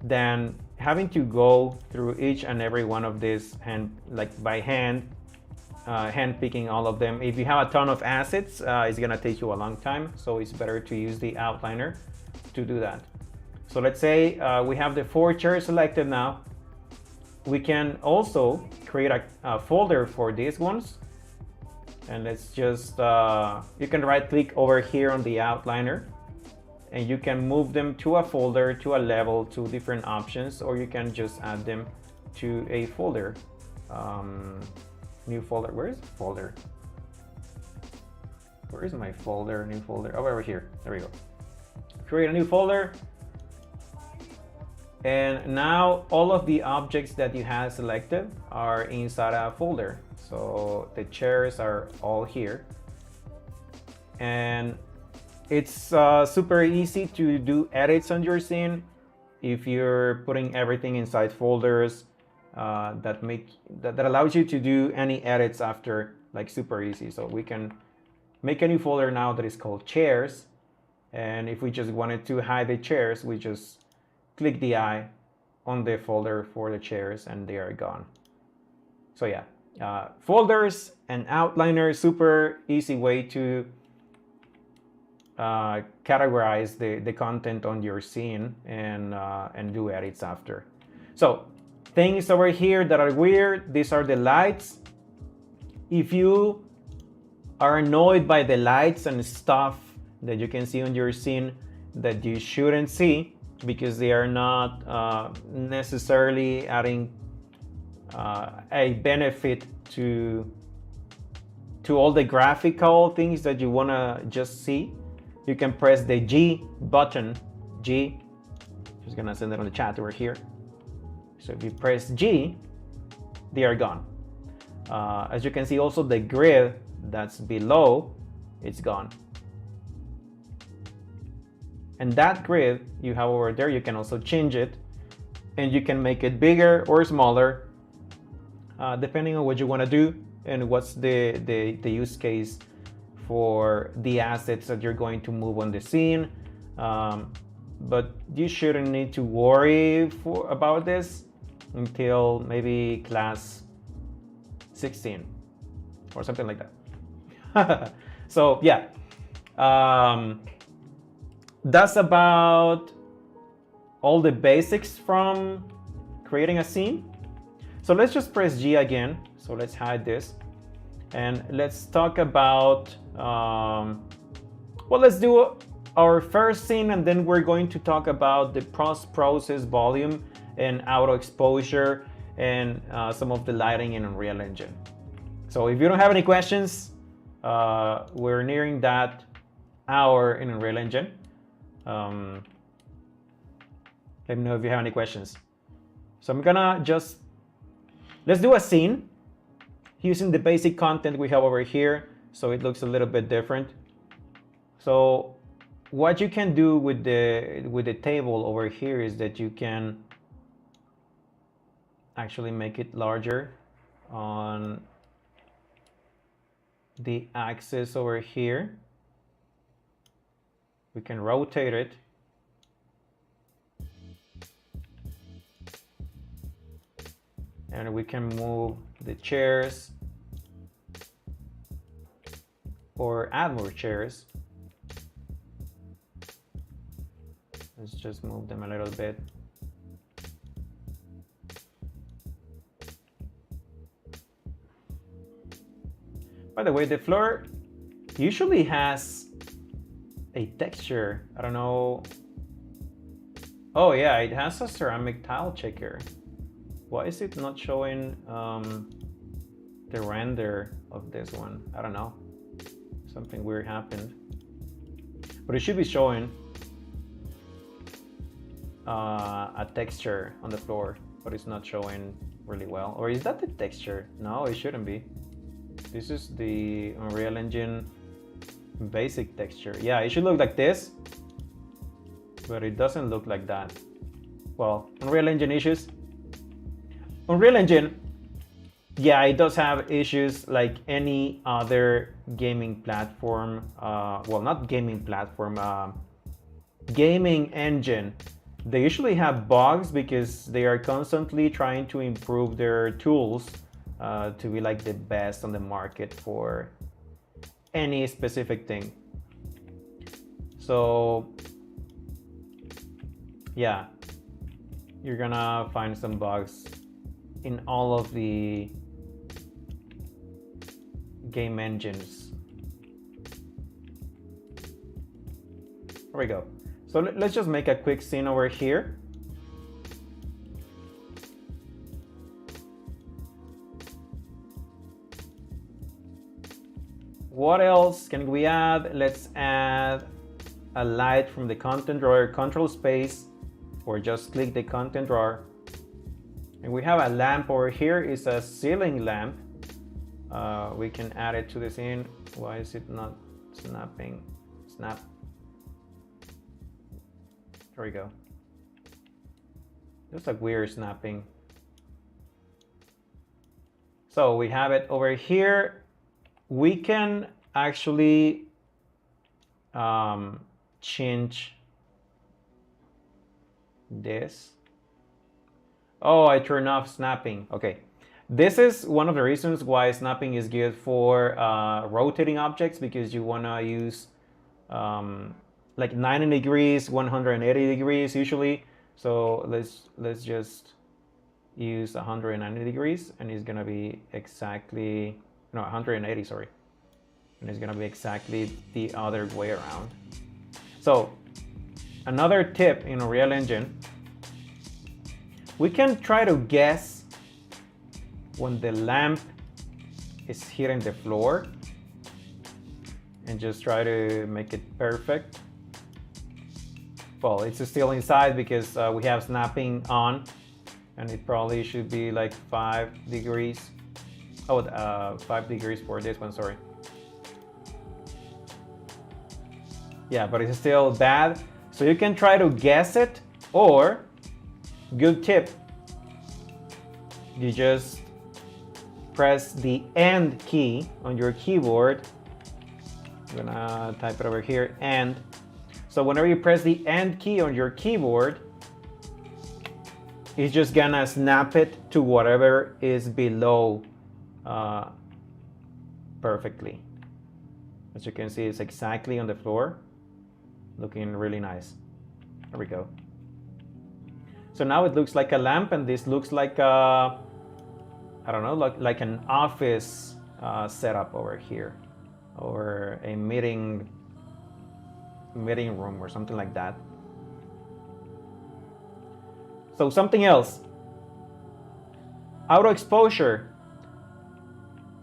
than having to go through each and every one of these by hand picking all of them. If you have a ton of assets, it's gonna take you a long time, so it's better to use the outliner to do that. So let's say we have the 4 chairs selected now. We can also create a folder for these ones, and let's just you can right click over here on the outliner, and you can move them to a folder, to a level, to different options, or you can just add them to a folder. New folder. Where is the folder? Where is my folder? New folder. Oh, over here. There we go. Create a new folder. And now all of the objects that you have selected are inside a folder. So the chairs are all here. And it's super easy to do edits on your scene if you're putting everything inside folders. That allows you to do any edits after, like, super easy. So we can make a new folder now that is called chairs, and if we just wanted to hide the chairs, we just click the eye on the folder for the chairs and they are gone. So yeah, folders and outliner, super easy way to categorize the content on your scene and do edits after. So things over here that are weird, these are the lights. If you are annoyed by the lights and stuff that you can see on your scene that you shouldn't see because they are not necessarily adding a benefit to all the graphical things that you want to just see, you can press the G button. G, just gonna send it on the chat over here. So if you press G, they are gone. As you can see, also the grid that's below, it's gone. And that grid you have over there, you can also change it, and you can make it bigger or smaller, depending on what you want to do and what's the use case for the assets that you're going to move on the scene. But you shouldn't need to worry about this until maybe class 16 or something like that. So yeah, that's about all the basics from creating a scene. So let's just press G again. So let's hide this and let's talk about, well, let's do our first scene, and then we're going to talk about the post-process volume and auto exposure and some of the lighting in Unreal Engine. So if you don't have any questions, we're nearing that hour in Unreal Engine. Let me know if you have any questions. So I'm gonna let's do a scene using the basic content we have over here, so it looks a little bit different. So what you can do with the table over here is that you can actually make it larger on the axis over here. We can rotate it. And we can move the chairs or add more chairs. Let's just move them a little bit. By the way, the floor usually has a texture. I don't know. Oh yeah, it has a ceramic tile checker. Why is it not showing the render of this one? I don't know. Something weird happened. But it should be showing a texture on the floor, but it's not showing really well. Or is that the texture? No, it shouldn't be. This is the Unreal Engine basic texture. Yeah, it should look like this, but it doesn't look like that. Well, Unreal Engine issues. Unreal Engine, yeah, it does have issues like any other gaming platform. Well, not gaming platform, gaming engine. They usually have bugs because they are constantly trying to improve their tools to be like the best on the market for any specific thing. So yeah, you're gonna find some bugs in all of the game engines. There we go. So let's just make a quick scene over here. What else can we add? Let's add a light from the content drawer, control space, or just click the content drawer. And we have a lamp over here. It's a ceiling lamp. We can add it to the scene. Why is it not snapping? Snap. There we go. Just like weird snapping. So we have it over here. We can actually change this. Oh, I turn off snapping. Okay. This is one of the reasons why snapping is good for rotating objects, because you want to use like 90 degrees, 180 degrees usually. So let's just use 190 degrees, and it's gonna be exactly, no, 180, sorry. And it's gonna be exactly the other way around. So another tip in Unreal Engine, we can try to guess when the lamp is hitting the floor and just try to make it perfect. Well, it's still inside because we have snapping on, and it probably should be like 5 degrees. Oh, 5 degrees for this one, sorry. Yeah, but it's still bad. So you can try to guess it, or good tip, you just press the End key on your keyboard. I'm gonna type it over here, End. So whenever you press the End key on your keyboard, it's just gonna snap it to whatever is below perfectly. As you can see, it's exactly on the floor, looking really nice. There we go. So now it looks like a lamp, and this looks like a, I don't know, like an office setup over here, or a meeting room or something like that. So something else, auto exposure.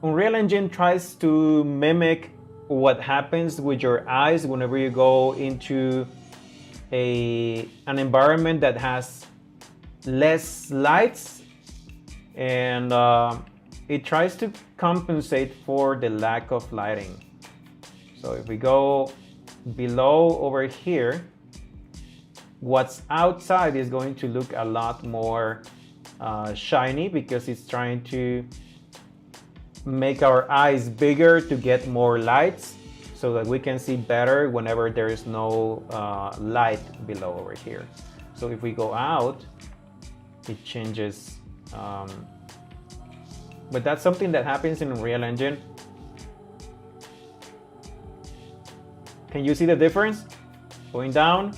Unreal Engine tries to mimic what happens with your eyes whenever you go into an environment that has less lights, and it tries to compensate for the lack of lighting. So if we go below over here, what's outside is going to look a lot more shiny, because it's trying to make our eyes bigger to get more lights, so that we can see better whenever there is no light below over here. So if we go out, it changes. But that's something that happens in Unreal Engine. Can you see the difference? Going down,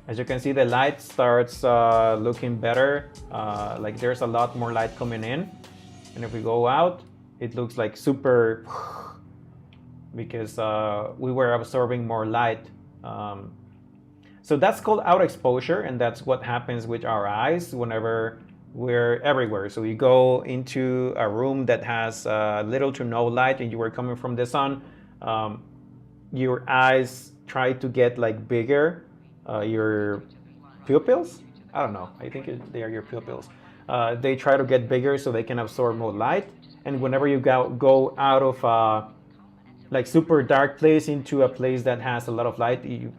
as you can see, the light starts looking better. Like there's a lot more light coming in. And if we go out, it looks like super, because we were absorbing more light. So that's called auto exposure, and that's what happens with our eyes whenever we're everywhere. So you go into a room that has little to no light, and you were coming from the sun, your eyes try to get like bigger. Your pupils, I don't know, I think they are your pupils. They try to get bigger so they can absorb more light. And whenever you go out of like super dark place into a place that has a lot of light, you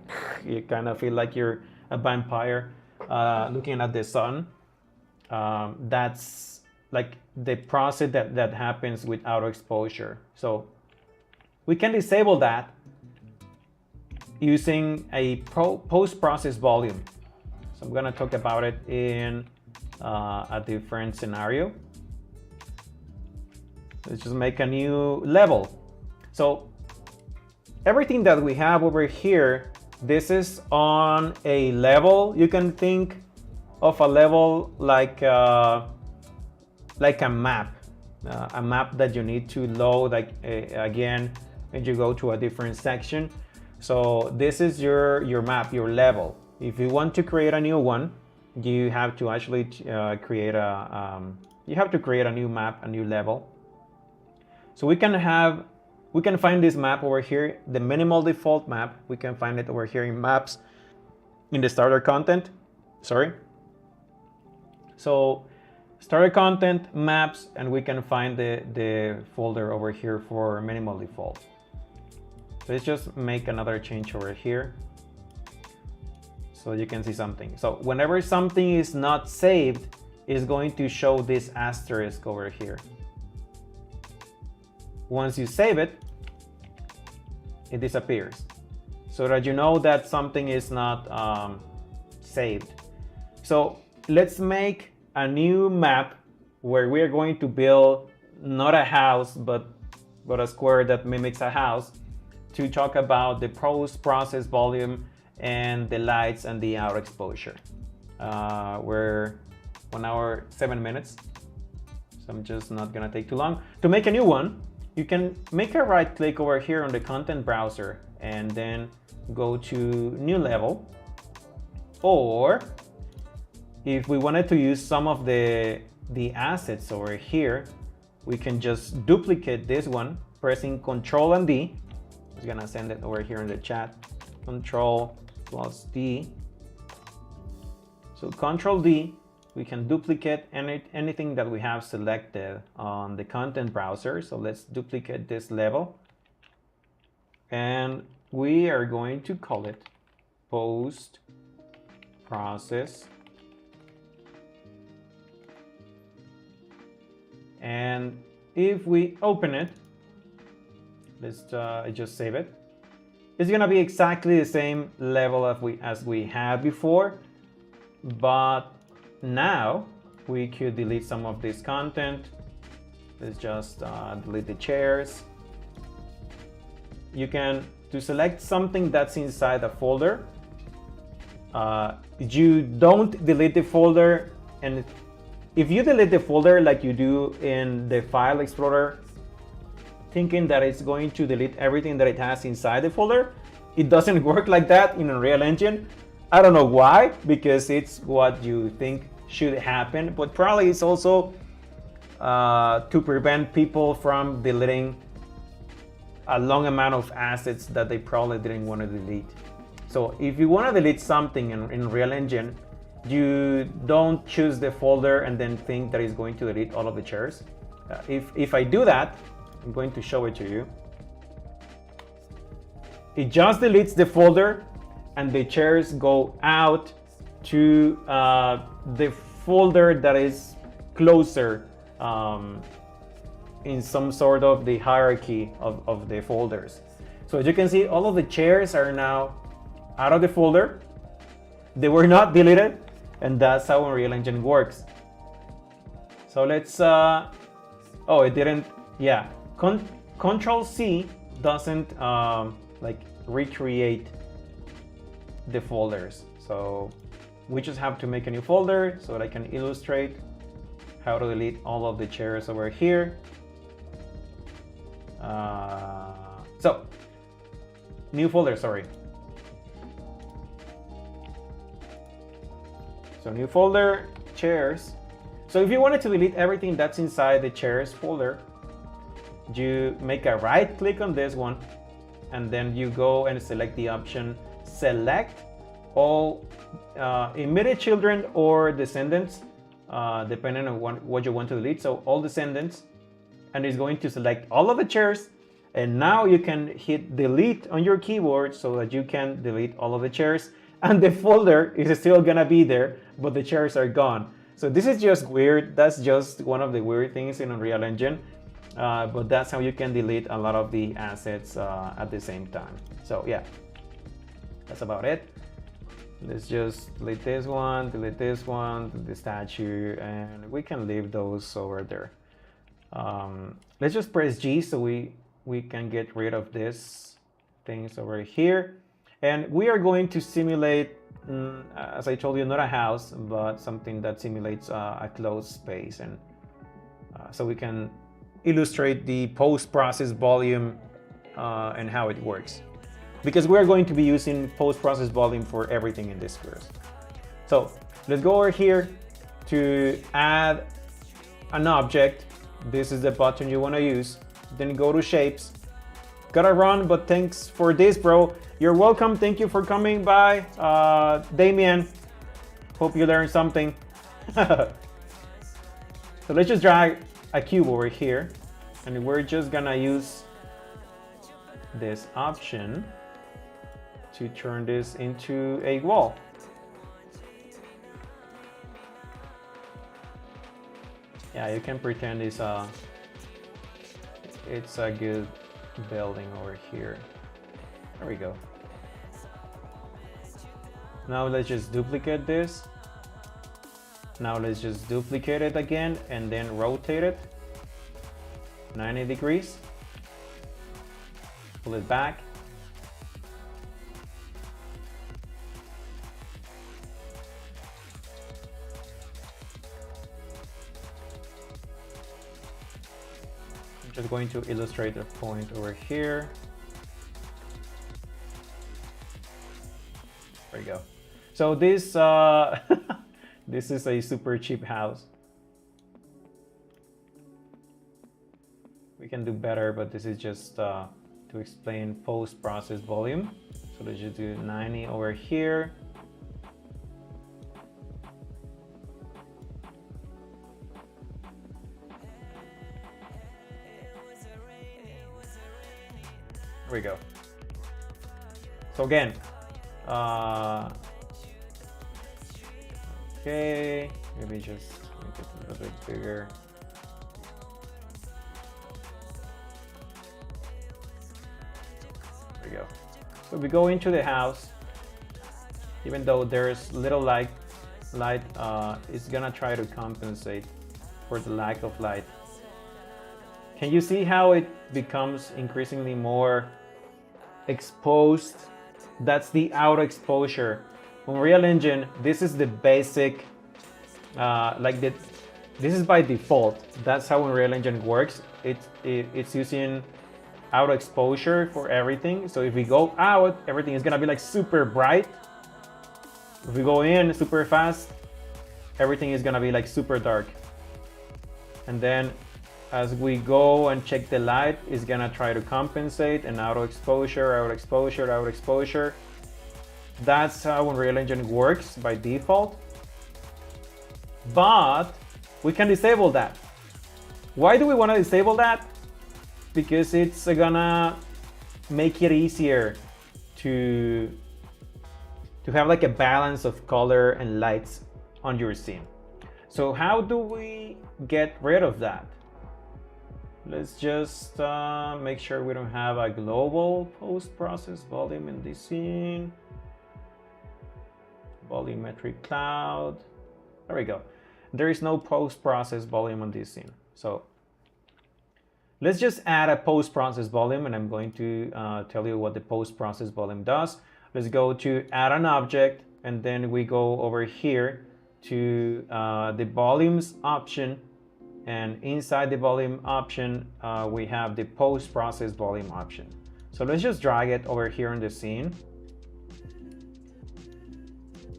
kind of feel like you're a vampire looking at the sun. That's like the process that happens with auto exposure. So we can disable that using a post-process volume. So I'm gonna talk about it in a different scenario. Let's just make a new level. So everything that we have over here, this is on a level. You can think of a level like a map that you need to load, like again, when you go to a different section. So this is your map, your level. If you want to create a new one, you have to actually create a new map, a new level. So we can find this map over here, the minimal default map. We can find it over here in maps, in the starter content. Sorry. So starter content, maps, and we can find the folder over here for minimal default. So let's just make another change over here so you can see something. So whenever something is not saved, it's going to show this asterisk over here. Once you save it, it disappears, so that you know that something is not saved. So let's make a new map where we are going to build not a house, but a square that mimics a house, to talk about the post-process volume and the lights and the auto exposure. We're 1 hour 7 minutes, so I'm just not gonna take too long. To make a new one, you can make a right click over here on the content browser and then go to new level. Or if we wanted to use some of the assets over here, we can just duplicate this one, pressing Control and D. I'm just gonna send it over here in the chat. Control plus D. So Control D, we can duplicate anything that we have selected on the content browser. So let's duplicate this level. And we are going to call it post process. And if we open it, let's just save it. It's gonna be exactly the same level as we had before, but now we could delete some of this content. Let's just delete the chairs. You can, to select something that's inside a folder, you don't delete the folder, and if you delete the folder like you do in the file explorer, thinking that it's going to delete everything that it has inside the folder, it doesn't work like that in Unreal Engine. I don't know why, because it's what you think should happen, but probably it's also to prevent people from deleting a long amount of assets that they probably didn't want to delete. So if you want to delete something in Unreal Engine, you don't choose the folder and then think that it's going to delete all of the chairs. If I do that, I'm going to show it to you. It just deletes the folder and the chairs go out to the folder that is closer in some sort of the hierarchy of the folders. So as you can see, all of the chairs are now out of the folder. They were not deleted, and that's how Unreal Engine works. So let's, oh, it didn't, yeah. Control C doesn't like recreate the folders. So we just have to make a new folder so that I can illustrate how to delete all of the chairs over here. So new folder, sorry. So new folder, chairs. So if you wanted to delete everything that's inside the chairs folder, you make a right click on this one, and then you go and select the option, select all immediate children or descendants, depending on what you want to delete. So all descendants, and it's going to select all of the chairs And now you can hit delete on your keyboard so that you can delete all of the chairs, and the folder is still gonna be there, but the chairs are gone. So this is just weird. That's just one of the weird things in Unreal Engine. But that's how you can delete a lot of the assets at the same time. So yeah, that's about it. Let's just delete this one, delete this one, the statue, and we can leave those over there. Let's just press G so we can get rid of this things over here. And we are going to simulate, as I told you, not a house, but something that simulates a closed space. And so we can illustrate the post-process volume and how it works. Because we're going to be using post-process volume for everything in this course. So let's go over here to add an object. This is the button you want to use. Then go to shapes. Gotta run, but thanks for this, bro. You're welcome. Thank you for coming by, Damien. Hope you learned something. So let's just drag a cube over here, and we're just gonna use this option to turn this into a wall. Yeah, you can pretend it's a good building over here. There we go. Now let's just duplicate this. Now let's just duplicate it again and then rotate it 90 degrees. Pull it back. I'm just going to illustrate a point over here. There we go. So this this is a super cheap house. We can do better, but this is just to explain post-process volume. So let's just do 90 over here. There we go. So again, okay, maybe just make it a little bit bigger. There we go. So we go into the house. Even though there's little light, it's gonna try to compensate for the lack of light. Can you see how it becomes increasingly more exposed? That's the auto exposure. Unreal Engine, this is the basic, this is by default. That's how Unreal Engine works. It's using auto exposure for everything. So if we go out, everything is gonna be like super bright. If we go in super fast, everything is gonna be like super dark. And then as we go and check the light, it's gonna try to compensate and auto exposure, auto exposure, auto exposure. That's how Unreal Engine works by default. But we can disable that. Why do we want to disable that? Because it's gonna make it easier to have like a balance of color and lights on your scene. So how do we get rid of that? Let's just make sure we don't have a global post-process volume in this scene. Volumetric cloud. There we go. There is no post-process volume on this scene. So let's just add a post-process volume, and I'm going to tell you what the post-process volume does. Let's go to add an object, and then we go over here to the volumes option. And inside the volume option, we have the post-process volume option. So let's just drag it over here in the scene.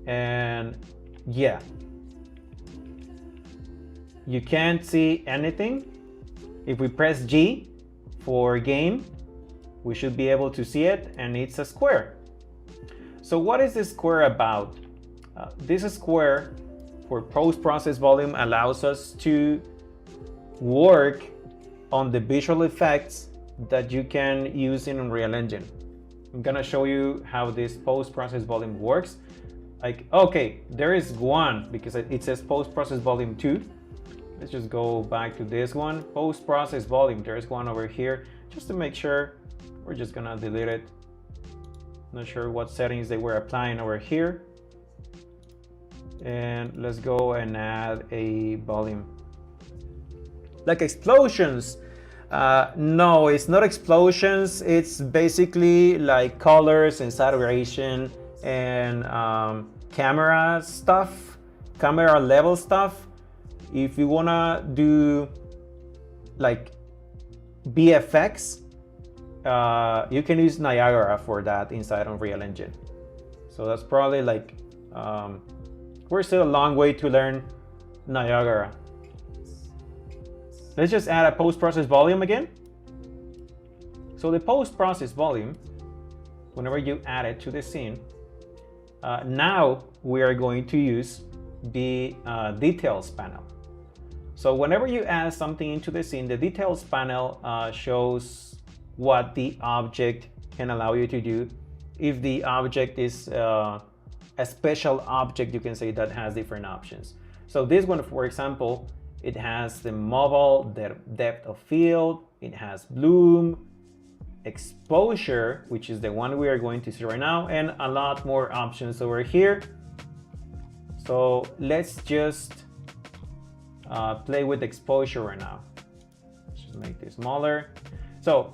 And yeah, you can't see anything. If we press G for game, we should be able to see it, and it's a square. So what is this square about? This square for post-process volume allows us to work on the visual effects that you can use in Unreal Engine. I'm gonna show you how this post-process volume works. Like, okay, there is one because it says post-process volume 2. Let's just go back to this one, post-process volume. There's one over here. Just to make sure, we're just gonna delete it. Not sure what settings they were applying over here. And let's go and add a volume. Like explosions. No, it's not explosions. It's basically like colors and saturation and camera stuff, camera level stuff. If you wanna do like VFX, you can use Niagara for that inside Unreal Engine. So that's probably like, we're still a long way to learn Niagara. Let's just add a post-process volume again. So the post-process volume, whenever you add it to the scene, now we are going to use the details panel. So whenever you add something into the scene, the details panel shows what the object can allow you to do. If the object is a special object, you can say that has different options. So this one, for example, it has the mobile depth of field, it has bloom, exposure, which is the one we are going to see right now, and a lot more options over here. So let's just play with exposure right now. Let's just make this smaller. So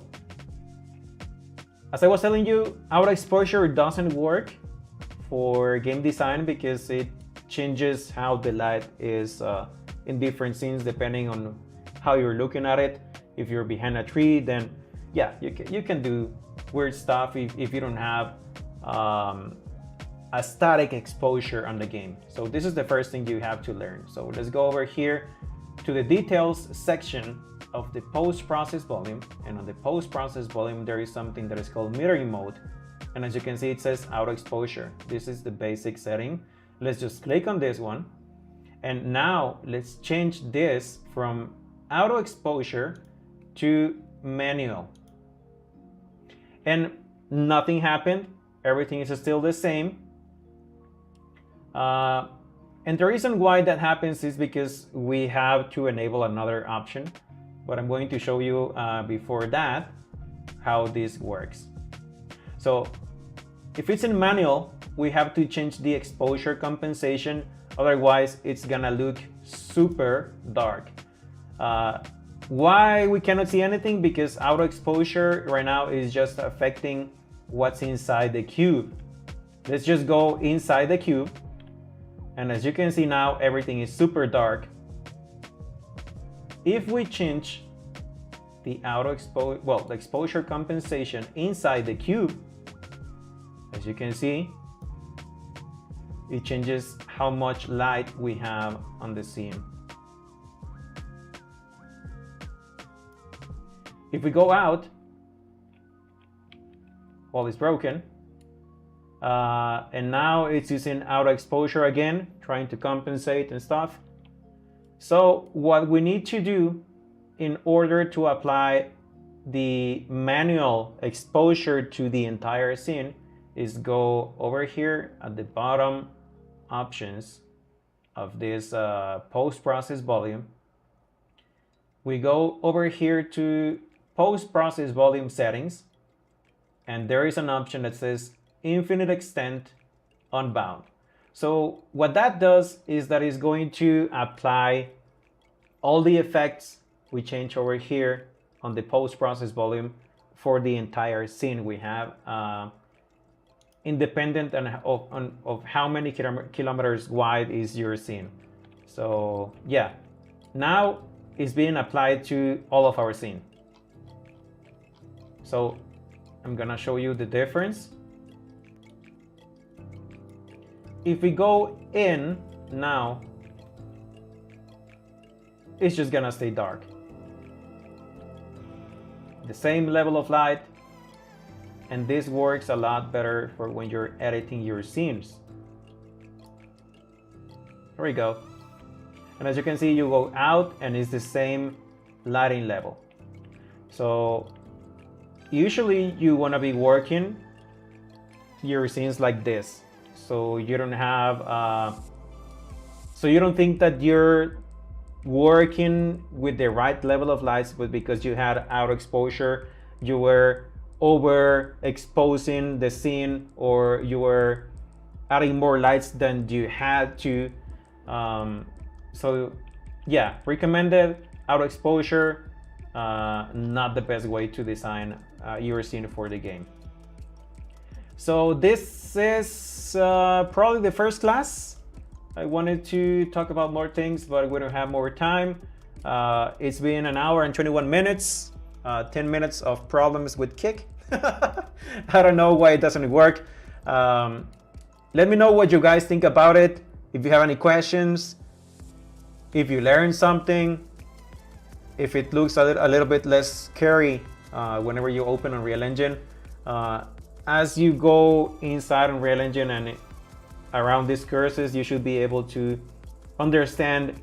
as I was telling you, auto exposure doesn't work for game design because it changes how the light is in different scenes depending on how you're looking at it. If you're behind a tree, then yeah, you can do weird stuff if you don't have a static exposure on the game. So this is the first thing you have to learn. So let's go over here to the details section of the post-process volume, and on the post-process volume there is something that is called mirroring mode, and as you can see it says auto exposure. This is the basic setting. Let's just click on this one, and now let's change this from auto exposure to manual, and nothing happened. Everything is still the same. And the reason why that happens is because we have to enable another option, but I'm going to show you before that how this works. So if it's in manual, we have to change the exposure compensation, otherwise it's gonna look super dark. Why we cannot see anything? Because auto exposure right now is just affecting what's inside the cube. Let's just go inside the cube, and as you can see now, everything is super dark. If we change the the exposure compensation inside the cube, as you can see, it changes how much light we have on the scene. If we go out, well, it's broken. And now it's using auto exposure again, trying to compensate and stuff. So what we need to do in order to apply the manual exposure to the entire scene is go over here at the bottom options of this post-process volume. We go over here to post-process volume settings, and there is an option that says infinite extent unbound. So what that does is that it's going to apply all the effects we change over here on the post-process volume for the entire scene we have, independent of how many kilometers wide is your scene. So yeah, now it's being applied to all of our scene. So I'm gonna show you the difference. If we go in now, it's just gonna stay dark. The same level of light, and this works a lot better for when you're editing your scenes. There we go. And as you can see, you go out and it's the same lighting level. So usually you want to be working your scenes like this, so you don't have so you don't think that you're working with the right level of lights, but because you had out exposure, you were overexposing the scene, or you were adding more lights than you had to. So yeah, recommended out exposure, not the best way to design your scene for the game. So this is probably the first class. I wanted to talk about more things, but we don't have more time. It's been an hour and 21 minutes, 10 minutes of problems with Kick. I don't know why it doesn't work. Let me know what you guys think about it. If you have any questions, if you learned something, if it looks a little bit less scary whenever you open Unreal Engine. As you go inside Unreal Engine and around these curses, you should be able to understand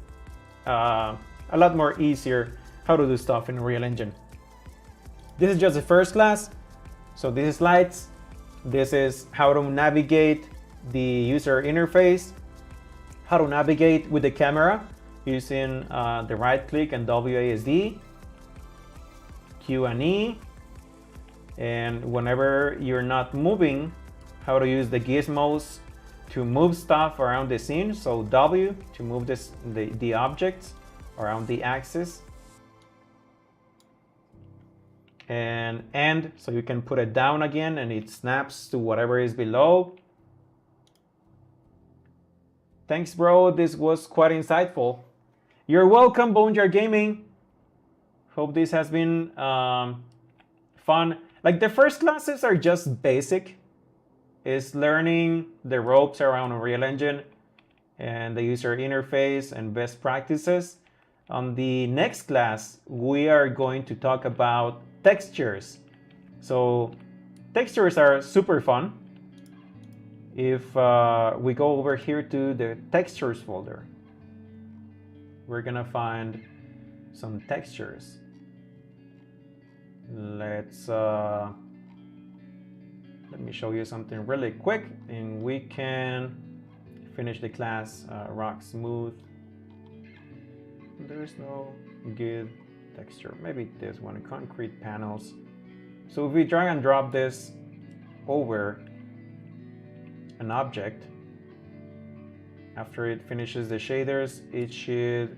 a lot more easier how to do stuff in Unreal Engine. This is just the first class. So this is lights. This is how to navigate the user interface, how to navigate with the camera using the right click and WASD, Q and E, and whenever you're not moving, how to use the gizmos to move stuff around the scene. So W to move the objects around the axis, and end so you can put it down again and it snaps to whatever is below. Thanks, bro. This was quite insightful. You're welcome, Boneyard Gaming. Hope this has been fun. Like, the first classes are just basic. It's learning the ropes around Unreal Engine and the user interface and best practices. On the next class, we are going to talk about textures. So textures are super fun. If we go over here to the textures folder, we're gonna find some textures. Let me show you something really quick, and we can finish the class. Rock smooth. There's no good texture. Maybe this one, concrete panels. So if we drag and drop this over an object, after it finishes the shaders, it should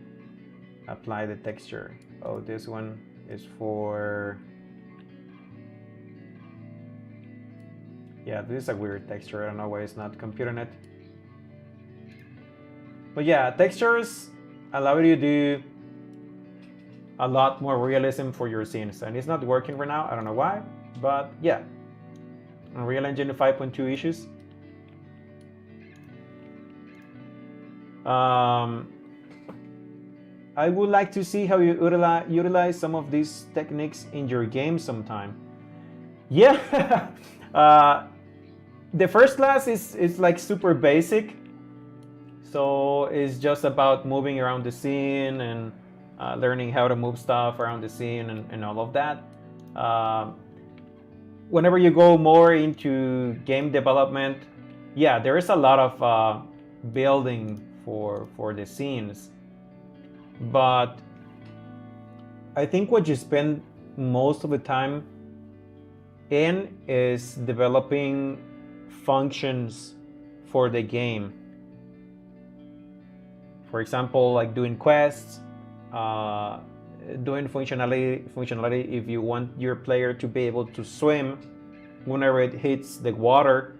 apply the texture. Oh, this one is for, yeah, this is a weird texture. I don't know why it's not computing it. But yeah, textures allow you to do a lot more realism for your scenes, and it's not working right now. I don't know why, but yeah. Unreal Engine 5.2 issues. I would like to see how you utilize some of these techniques in your game sometime. Yeah. The first class is like super basic, so it's just about moving around the scene and learning how to move stuff around the scene and all of that. Whenever you go more into game development, yeah, there is a lot of building for the scenes, but I think what you spend most of the time in is developing functions for the game. For example, like doing quests, doing functionality if you want your player to be able to swim whenever it hits the water.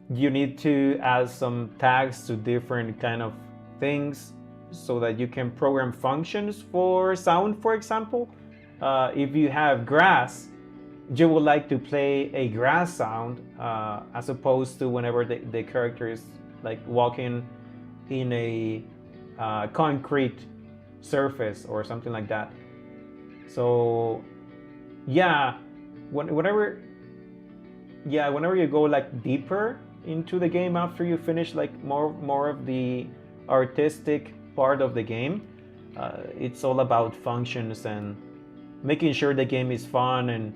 You need to add some tags to different kind of things so that you can program functions for sound, for example. If you have grass, you would like to play a grass sound as opposed to whenever the character is like walking in a concrete surface or something like that. So yeah, whenever you go like deeper into the game after you finish like more of the artistic part of the game, it's all about functions and making sure the game is fun and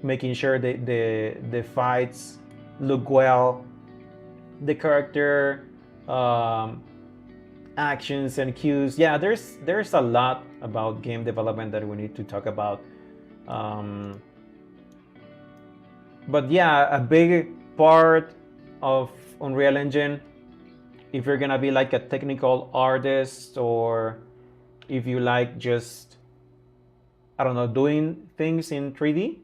making sure that the fights look well, the character actions and cues. Yeah, there's a lot about game development that we need to talk about. But yeah, a big part of Unreal Engine, if you're gonna be like a technical artist, or if you like just, I don't know, doing things in 3D,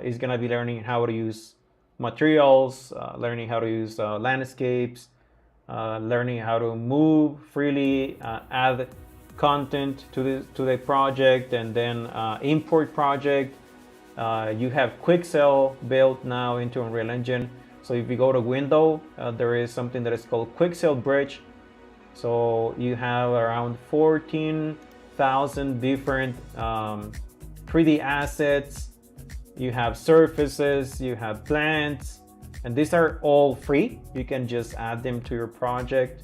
is gonna be learning how to use materials, learning how to use landscapes, learning how to move freely, add content to the project, and then import project. You have Quixel built now into Unreal Engine. So if you go to Window, there is something that is called Quixel Bridge. So you have around 14,000 different 3D assets. You have surfaces, you have plants, and these are all free. You can just add them to your project.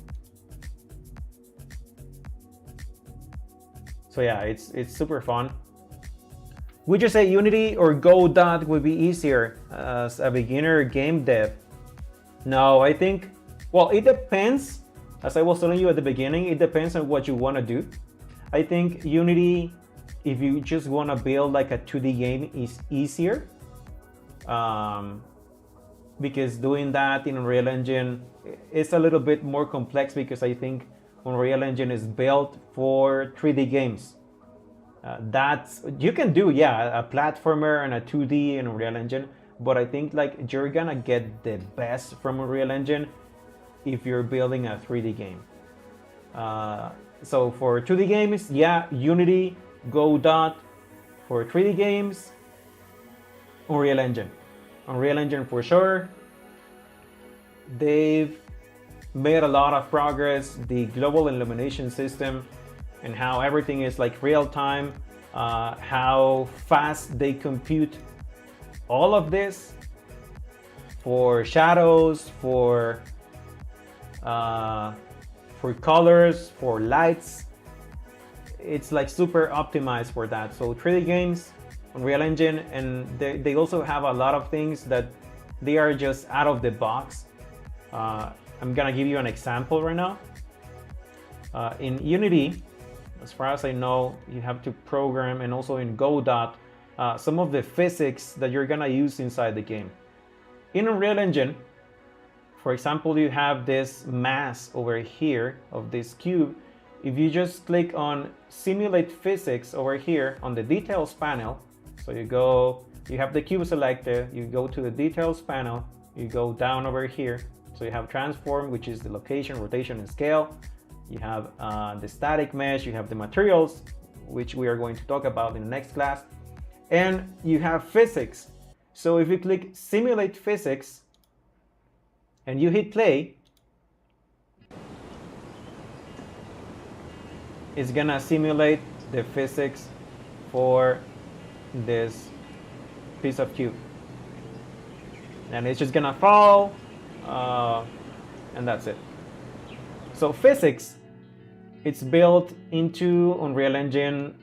So yeah, it's super fun. Would you say Unity or Godot would be easier as a beginner game dev? No, I think, well, it depends. As I was telling you at the beginning, it depends on what you want to do. I think Unity, if you just want to build like a 2D game, is easier. Because doing that in Unreal Engine is a little bit more complex, because I think Unreal Engine is built for 3D games. That's, you can do, yeah, a platformer and a 2D in Unreal Engine, but I think like you're gonna get the best from Unreal Engine if you're building a 3D game. So for 2D games, yeah, Unity, Godot. For 3D games, Unreal Engine. Unreal Engine for sure. They've made a lot of progress. The global illumination system and how everything is like real time, how fast they compute all of this for shadows, for colors, for lights. It's like super optimized for that. So 3D games, Unreal Engine, and they also have a lot of things that they are just out of the box. I'm gonna give you an example right now. In Unity, as far as I know, you have to program, and also in Godot, some of the physics that you're gonna use inside the game. In Unreal Engine, for example, you have this mass over here of this cube. If you just click on Simulate Physics over here on the Details panel, so you have the cube selected, you go to the Details panel, you go down over here, so you have Transform, which is the location, rotation, and scale. You have the static mesh, you have the materials, which we are going to talk about in the next class, and you have physics. So if you click Simulate Physics and you hit play, it's gonna simulate the physics for this piece of cube, and it's just gonna fall, and that's it. So physics, it's built into Unreal Engine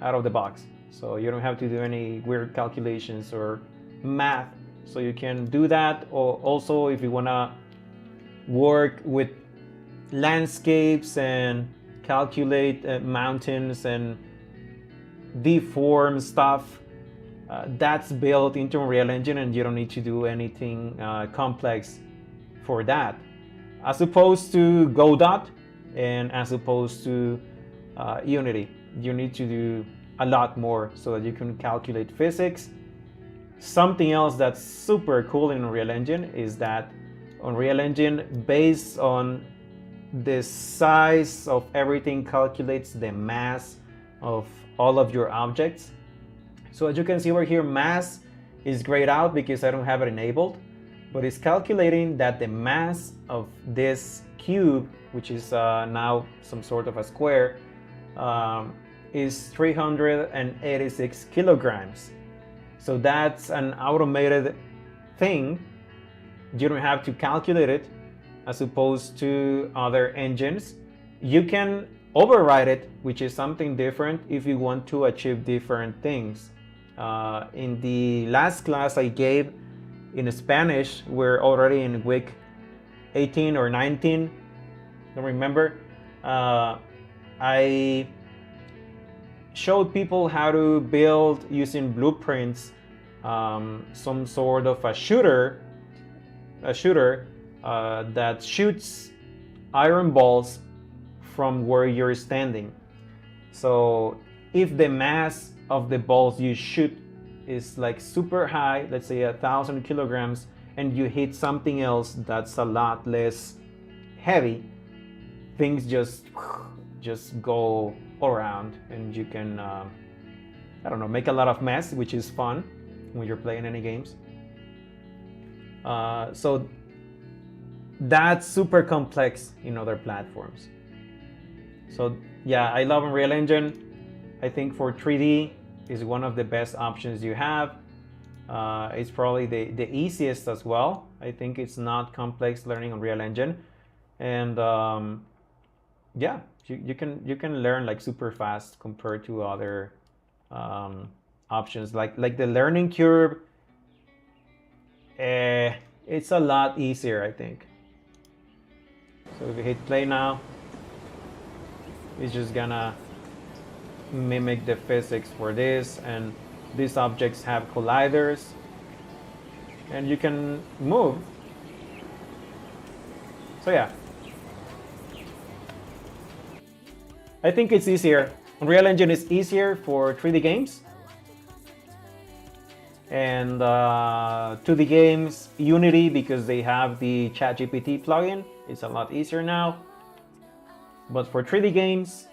out of the box, so you don't have to do any weird calculations or math. So you can do that. Or also, if you want to work with landscapes and calculate mountains and deform stuff, that's built into Unreal Engine, and you don't need to do anything complex for that, as opposed to Godot and as opposed to Unity. You need to do a lot more so that you can calculate physics. Something else that's super cool in Unreal Engine is that Unreal Engine, based on the size of everything, calculates the mass of all of your objects. So as you can see over here, mass is grayed out because I don't have it enabled, but it's calculating that the mass of this cube, which is now some sort of a square, is 386 kilograms. So that's an automated thing. You don't have to calculate it, as opposed to other engines. You can override it, which is something different if you want to achieve different things. In the last class I gave in Spanish, we're already in week 18 or 19, don't remember. I showed people how to build using blueprints some sort of a shooter that shoots iron balls from where you're standing. So if the mass of the balls you shoot is like super high, let's say 1,000 kilograms, and you hit something else that's a lot less heavy, things just go all around, and you can I don't know, make a lot of mess, which is fun when you're playing any games. So that's super complex in other platforms. So yeah, I love Unreal Engine. I think for 3D is one of the best options you have. It's probably the easiest as well. I think it's not complex learning Unreal Engine, and yeah, you can learn like super fast compared to other options like the learning curve. It's a lot easier, I think. So if you hit play now, it's just gonna mimic the physics for this, and these objects have colliders, and you can move. So yeah, I think it's easier. Unreal Engine is easier for 3D games, and 2D games, Unity, because they have the ChatGPT plugin, it's a lot easier now. But for 3D games,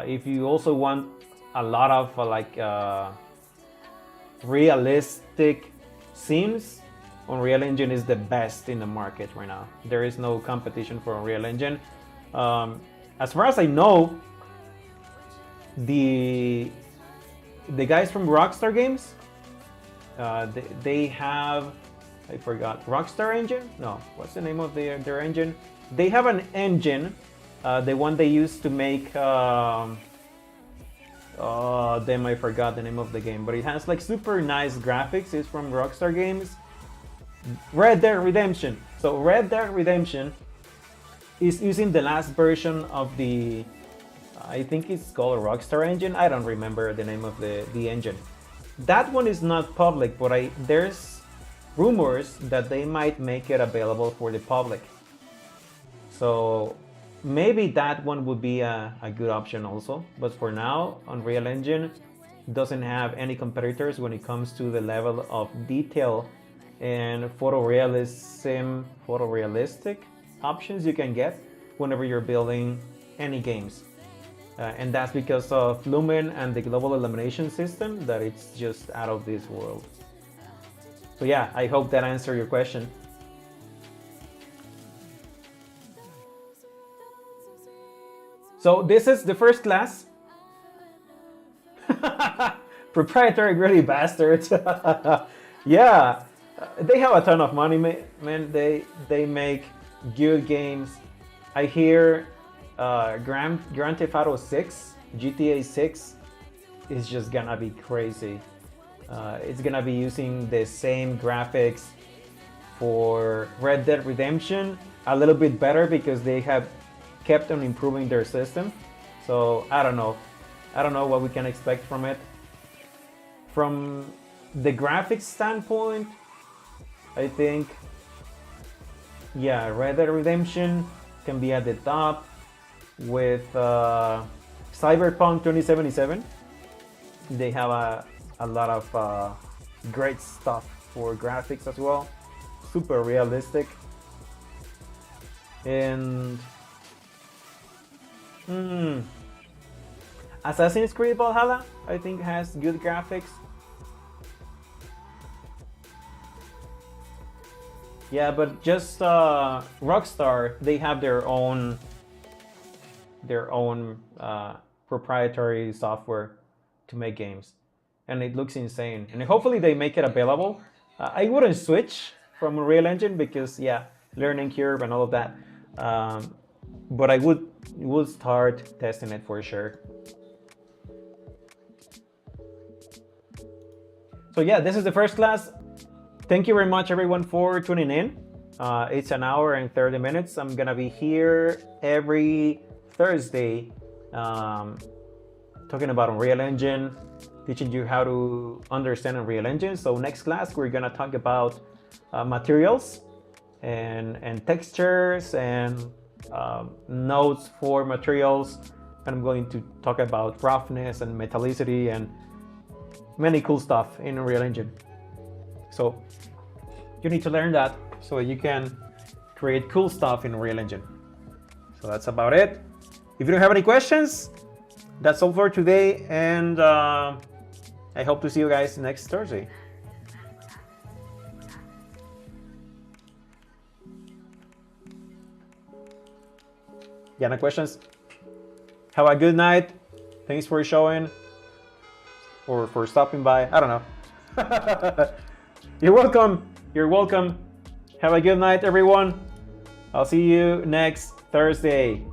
if you also want a lot of realistic scenes, Unreal Engine is the best in the market right now. There is no competition for Unreal Engine. As far as I know, the guys from Rockstar Games, they have, I forgot, Rockstar Engine? No, what's the name of their engine? They have an engine, the one they used to make, damn, I forgot the name of the game, but it has like super nice graphics. It's from Rockstar Games. Red Dead Redemption. So Red Dead Redemption is using the last version of the, I think it's called Rockstar Engine. I don't remember the name of the engine. That one is not public, but there's rumors that they might make it available for the public. So maybe that one would be a good option also. But for now, Unreal Engine doesn't have any competitors when it comes to the level of detail and photorealistic options you can get whenever you're building any games. And that's because of Lumen and the global illumination system, that it's just out of this world. So yeah, I hope that answered your question. So this is the first class. Proprietary greedy bastards. Yeah, they have a ton of money, man. They make good games. I hear Grand Theft Auto 6, GTA 6 is just gonna be crazy. It's gonna be using the same graphics for Red Dead Redemption, a little bit better because they have kept on improving their system. So I don't know what we can expect from it. From the graphics standpoint, I think, yeah, Red Dead Redemption can be at the top with Cyberpunk 2077. They have a lot of great stuff for graphics as well, super realistic. And Assassin's Creed Valhalla, I think, has good graphics. Yeah, but just Rockstar, they have their own proprietary software to make games, and it looks insane. And hopefully they make it available. I wouldn't switch from Unreal Engine because, yeah, learning curve and all of that. but I would start testing it for sure. So yeah, this is the first class. Thank you very much everyone for tuning in. It's an hour and 30 minutes. I'm gonna be here every Thursday talking about Unreal Engine, teaching you how to understand Unreal Engine. So next class, we're gonna talk about materials and textures and nodes for materials. And I'm going to talk about roughness and metallicity and many cool stuff in Unreal Engine. So you need to learn that so you can create cool stuff in Unreal Engine. So that's about it. If you don't have any questions, that's all for today, and I hope to see you guys next Thursday. Yeah, no questions? Have a good night. Thanks for showing or for stopping by. I don't know. You're welcome. You're welcome. Have a good night, everyone. I'll see you next Thursday.